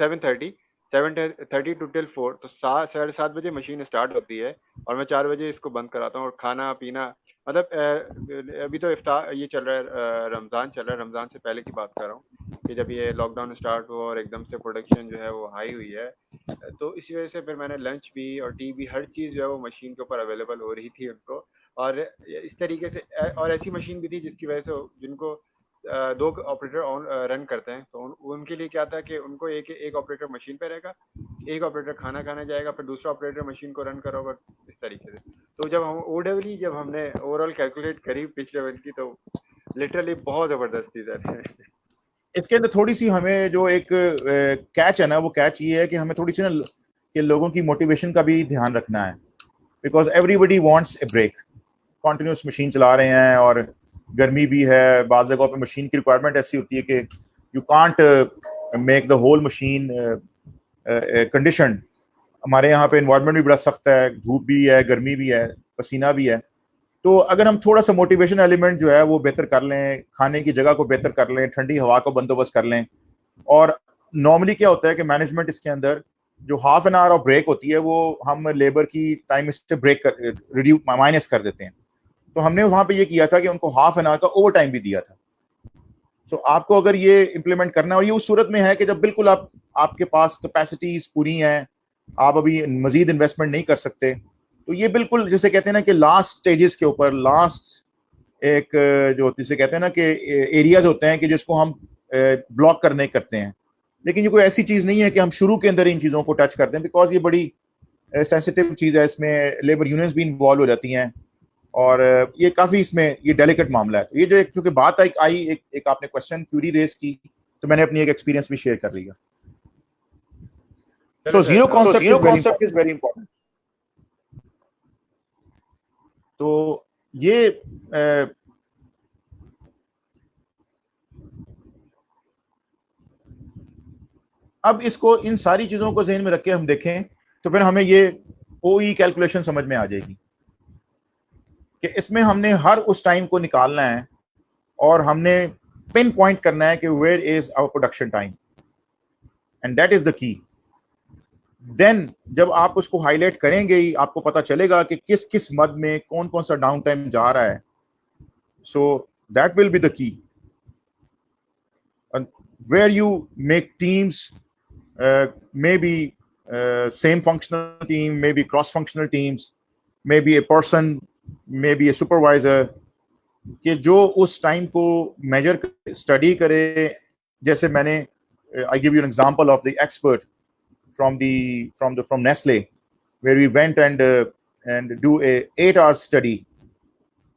7:30 7:30 to till 4, तो 7:30 बजे मशीन स्टार्ट होती है और मैं 4 बजे इसको बंद कराता हूँ। और खाना पीना मतलब अभी तो इफ्तार ये चल रहा है, रमज़ान चल रहा है, रमज़ान से पहले की बात कर रहा हूँ कि जब ये लॉकडाउन स्टार्ट हुआ और एकदम से प्रोडक्शन जो है वो हाई हुई है, तो इसी वजह से फिर मैंने लंच भी और टी भी, हर चीज़ जो है वो मशीन के ऊपर अवेलेबल हो रही थी उनको। और इस तरीके से और ऐसी मशीन भी थी जिसकी वजह से जिनको दो ऑपरेटर ऑन रन करते हैं, तो उनके लिए क्या था कि उनको एक एक ऑपरेटर मशीन पे रहेगा, एक ऑपरेटर खाना खाने जाएगा, फिर दूसरा ऑपरेटर मशीन को रन करोगा, इस तरीके से। तो जब हम OEE जब हमने ओवरऑल कैलकुलेट करी पिछले लेवल की, तो लिटरली बहुत जबरदस्त थी सर इसके अंदर थोड़ी सी हमें जो एक कैच है ना, वो कैच ये है कि हमें थोड़ी सी ना कि लोगों की मोटिवेशन का भी ध्यान रखना है, because everybody wants a break. Continuous machine चला रहे हैं और गर्मी भी है, बाज़ जगहों पे मशीन की रिक्वायरमेंट ऐसी होती है कि you can't make the whole machine condition. हमारे यहाँ पे इन्वायरमेंट भी बड़ा सख्त है, धूप भी है, गर्मी भी है, पसीना भी है। तो अगर हम थोड़ा सा मोटिवेशन एलिमेंट जो है वो बेहतर कर लें, खाने की जगह को बेहतर कर लें, ठंडी हवा को बंदोबस्त कर लें। और नॉर्मली क्या होता है कि मैनेजमेंट इसके अंदर जो half an hour of break होती है वो हम लेबर की टाइम से ब्रेक कर रिड्यूस माइनस कर देते हैं। तो हमने वहां पे ये किया था कि उनको हाफ एन आवर का ओवर टाइम भी दिया था। तो आपको अगर ये इंप्लीमेंट करना है, और ये उस सूरत में है कि जब बिल्कुल आपके पास कैपेसिटीज पूरी हैं, आप अभी मजीद इन्वेस्टमेंट नहीं कर सकते, तो ये बिल्कुल जैसे कहते हैं ना कि लास्ट स्टेजेस के ऊपर, लास्ट एक जो जिसे कहते हैं ना कि एरियाज होते हैं कि जिसको हम ब्लॉक करने करते हैं। लेकिन ये कोई ऐसी चीज नहीं है कि हम शुरू के अंदर इन चीजों को टच कर दें, बिकॉज ये बड़ी सेंसिटिव चीज है, इसमें लेबर यूनियंस भी इन्वॉल्व हो जाती हैं और ये काफी इसमें ये डेलिकेट मामला है। तो ये जो एक चूंकि बात आई एक आपने क्वेश्चन क्यूरी रेस की, तो मैंने अपनी एक एक्सपीरियंस भी शेयर कर लिया। चलो so zero sir, concept is very important. तो ये अब इसको इन सारी चीजों को ज़हन में रख के हम देखें तो फिर हमें ये OE कैलकुलेशन समझ में आ जाएगी कि इसमें हमने हर उस टाइम को निकालना है और हमने पिन पॉइंट करना है कि where is our production time, and that is the key. Then जब आप उसको हाईलाइट करेंगे ही आपको पता चलेगा कि किस किस मद में कौन कौन सा डाउन टाइम जा रहा है। So that will be the key, where you make teams, maybe same functional team, maybe cross-functional teams, maybe a person, maybe a supervisor, कि जो उस टाइम को मेजर स्टडी करे। जैसे मैंने I give you an example of the expert from Nestle, where we went and do a 8-hour study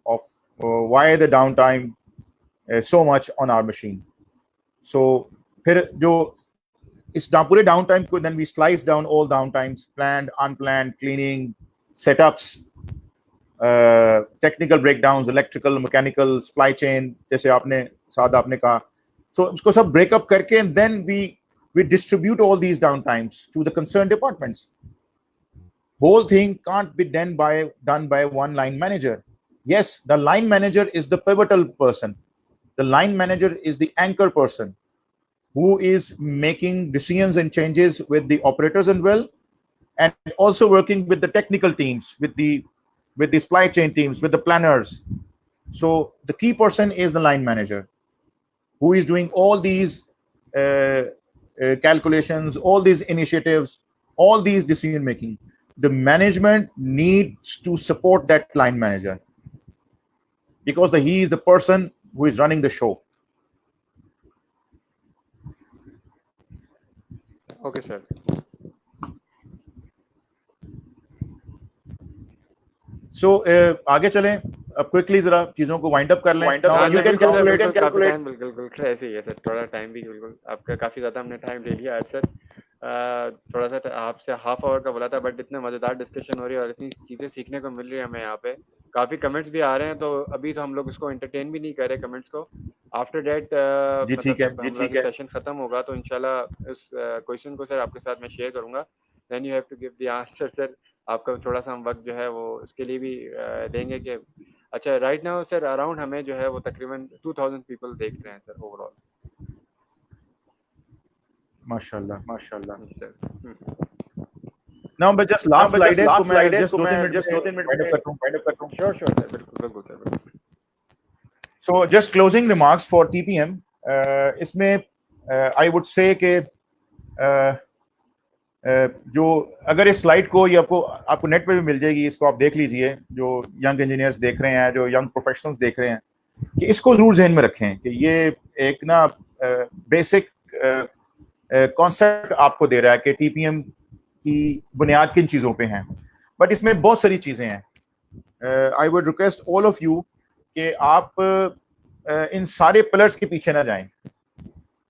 of why the downtime so much on our machine. So फिर जो इस पूरे डाउन टाइम को then we slice down all down times, planned, unplanned, cleaning, setups, technical breakdowns, electrical, mechanical, supply chain, जैसे आपने कहा। सो उसको सब ब्रेकअप करके then we distribute all these down times to the concern departments. Whole thing can't be done by one line manager. Yes, the line manager is the pivotal person. The line manager is the anchor person who is making decisions and changes with the operators as well, and also working with the technical teams, with the supply chain teams, with the planners. So the key person is the line manager, who is doing all these calculations, all these initiatives, all these decision making. The management needs to support that line manager because he is the person who is running the show. Okay sir. So आगे चलें, अब क्विकली जरा चीजों को वाइंड अप कर लें। Now you can calculate. बिल्कुल ऐसे ही है सर, थोड़ा टाइम भी बिल्कुल आपका काफी ज्यादा हमने टाइम ले लिया आज सर। थोड़ा सा आपसे हाफ आवर का बोला था, बट इतने मजेदार डिस्कशन हो रही है और इतनी चीजें सीखने को मिल रही है हमें यहाँ पे, काफ़ी कमेंट्स भी आ रहे हैं, तो अभी तो हम लोग उसको एंटरटेन भी नहीं कर रहे कमेंट्स को। आफ्टर दैट जी मतलब ठीक है, जब हमारा सेशन ख़त्म होगा तो इंशाल्लाह उस क्वेश्चन को सर आपके साथ मैं शेयर करूँगा। Then you have to give the answer sir. आपका थोड़ा सा हम वक्त जो है वो उसके लिए भी देंगे कि अच्छा राइट नाउ सर अराउंड हमें जो है वो तकरीबन 2000 पीपल देख रहे हैं सर ओवरऑल। माशाल्लाह। सर नाउ बट जस्ट हाँ लास्ट बस स्लाइड जस्ट है, इसको लास्ट मैं स्लाइड है, जस्ट इसको दो मैं तीन मिनट जस्ट में 2-3 मिनट वाइंड में अप करता हूँ। वाइंड अप करता हूँ। श्योर श्योर सर, बिल्कुल बिल्कुल सर बिल्कुल। So just closing remarks for TPM. इसमें I would say कि जो अगर इस स्लाइड को ये आपको नेट पे भी मिल जाएगी, इसको आप देख लीजिए, जो यंग इंजीनियर्स देख रहे हैं, जो यंग प्रोफेशनल्स देख रहे हैं, कि इसको जरूर जहन में रखें कि ये एक ना बेसिक कॉन्सेप्ट आपको दे रहा है कि टीपीएम की बुनियाद किन चीज़ों पे हैं, बट इसमें बहुत सारी चीज़ें हैं। I would request all of you कि आप इन सारे पिलर्स के पीछे ना जाएं।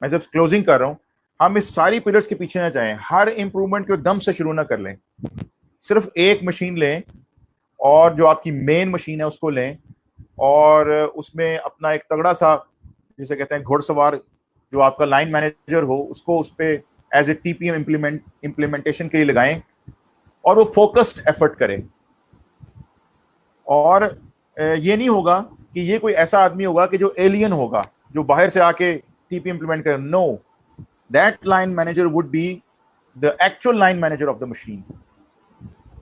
मैं जब क्लोजिंग कर रहा हूं, हम इस सारी पिलर्स के पीछे ना जाएं, हर इंप्रूवमेंट को एकदम से शुरू ना कर लें। सिर्फ एक मशीन लें और जो आपकी मेन मशीन है उसको लें और उसमें अपना एक तगड़ा सा, जिसे कहते हैं घुड़सवार, जो आपका लाइन मैनेजर हो, उसको उस पर एज ए टीपीएम इम्प्लीमेंटेशन के लिए लगाएं और वो फोकस्ड एफर्ट करें। और ये नहीं होगा कि ये कोई ऐसा आदमी होगा कि जो एलियन होगा, जो बाहर से आके टीपीएम इंप्लीमेंट करे। No, that line manager would be the actual line manager of the machine.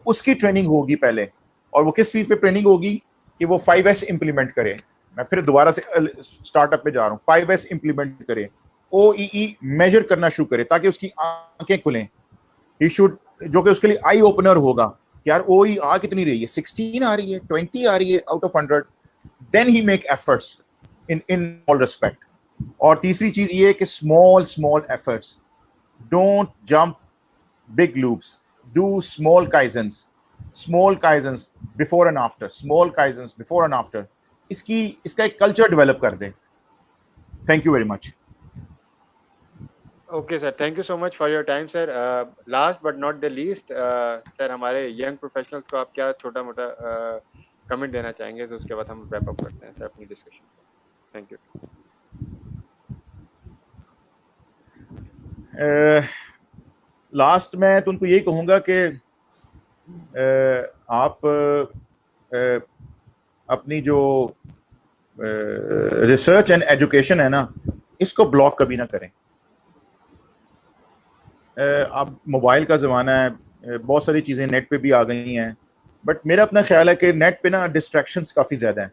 उसकी ट्रेनिंग होगी पहले, और वो किस चीज पे ट्रेनिंग होगी कि वो 5S इंप्लीमेंट करे। मैं फिर दोबारा से स्टार्टअप पे जा रहा हूँ। 5S इंप्लीमेंट करे, OEE मेजर करना शुरू करे ताकि उसकी आंखें खुलें। ही शुड, जो कि उसके लिए आई ओपनर होगा कि यार OEE आ कितनी रही है, 16 आ रही है, 20 आ रही है out of 100। Then he make efforts in all respect. और तीसरी चीज ये है कि small efforts, don't jump big loops, do small kaizens before and after, small kaizens before and after। इसका एक कल्चर डेवलप कर दें। Thank you very much. Okay sir, thank you so much for your time sir. Last but not the least sir, हमारे यंग प्रोफेशनल्स को आप क्या छोटा मोटा कमेंट देना चाहेंगे, तो उसके बाद हम रैप अप करते हैं सर अपनी डिस्कशन को। Thank you. लास्ट में तो उनको यही कहूंगा कि आप अपनी जो रिसर्च एंड एजुकेशन है ना, इसको ब्लॉक कभी ना करें। अब मोबाइल का ज़माना है, बहुत सारी चीज़ें नेट पे भी आ गई हैं, बट मेरा अपना ख्याल है कि नेट पे ना डिस्ट्रैक्शंस काफ़ी ज़्यादा हैं।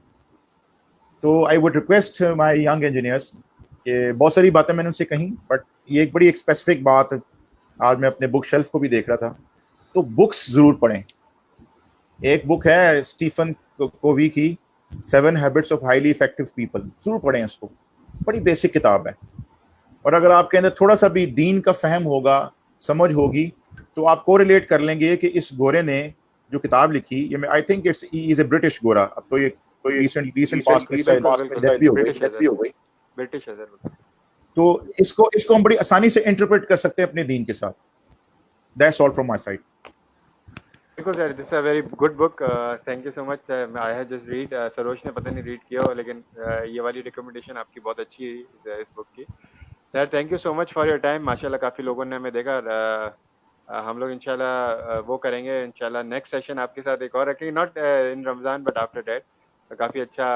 तो I would request my young engineers कि बहुत सारी बातें मैंने उनसे कही, बट ये एक बड़ी एक स्पेसिफिक बात, आज मैं अपने बुक शेल्फ को भी देख रहा था, तो बुक्स ज़रूर पढ़ें। एक बुक है स्टीफन कोवी की, 7 habits of highly effective people, ज़रूर पढ़ें उसको। बड़ी बेसिक किताब है, और अगर आपके अंदर थोड़ा सा भी दीन का फहम होगा, समझ होगी, तो आप कोरिलेट कर लेंगे कि इस गोरे ने जो किताब लिखी, ये I think it's is a British गोरा। अब तो ये रीसेंट पास्ट में इसका डेथ भी हो गई। ब्रिटिश है सर। तो इसको हम बड़ी आसानी से इंटरप्रेट कर सकते हैं अपने दीन के साथ। That's all from my side. बिल्कुल sir, this a very good book, thank you so much. I have just read, Saroj ने पता नहीं रीड किया हो, लेकिन ये वाली रिकमेंडेशन आपकी बहुत अच्छी है इस बुक की। Sir thank you so much for your time. माशाल्लाह काफ़ी लोगों ने हमें देखा। हम लोग इंशाल्लाह वो करेंगे, इंशाल्लाह नेक्स्ट सेशन आपके साथ एक और रखेंगे, not in Ramzan but after that. काफ़ी अच्छा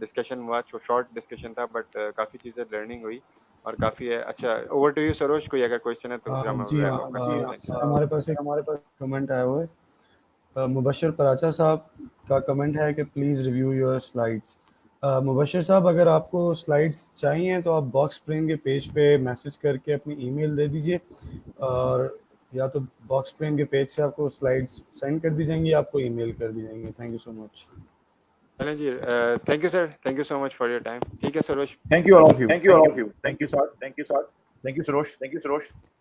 डिस्कशन हुआ, शॉर्ट डिस्कशन था, बट काफ़ी चीज़ें लर्निंग हुई और काफ़ी अच्छा। ओवर टू यू सरोज, कोई अगर क्वेश्चन है तो फिर हम जी wrap हाँ, up करते हैं। सर हमारे पास एक कमेंट आया हुआ है। मुबशर पराचा साहब का कमेंट है कि please review your slides. Mubashar साहब, अगर आपको स्लाइड्स चाहिए तो आप बॉक्स स्प्रिंग के पेज पे मैसेज करके अपनी ईमेल दे दीजिए, और या तो बॉक्स स्प्रिंग के पेज से आपको स्लाइड्स सेंड कर दी जाएंगी, आपको ईमेल कर दी जाएंगी। Thank you so much. चलें जी, thank you sir, thank you so much for your time. ठीक है Saroj. Thank you all of you. Thank you all of you. Thank you Saroj.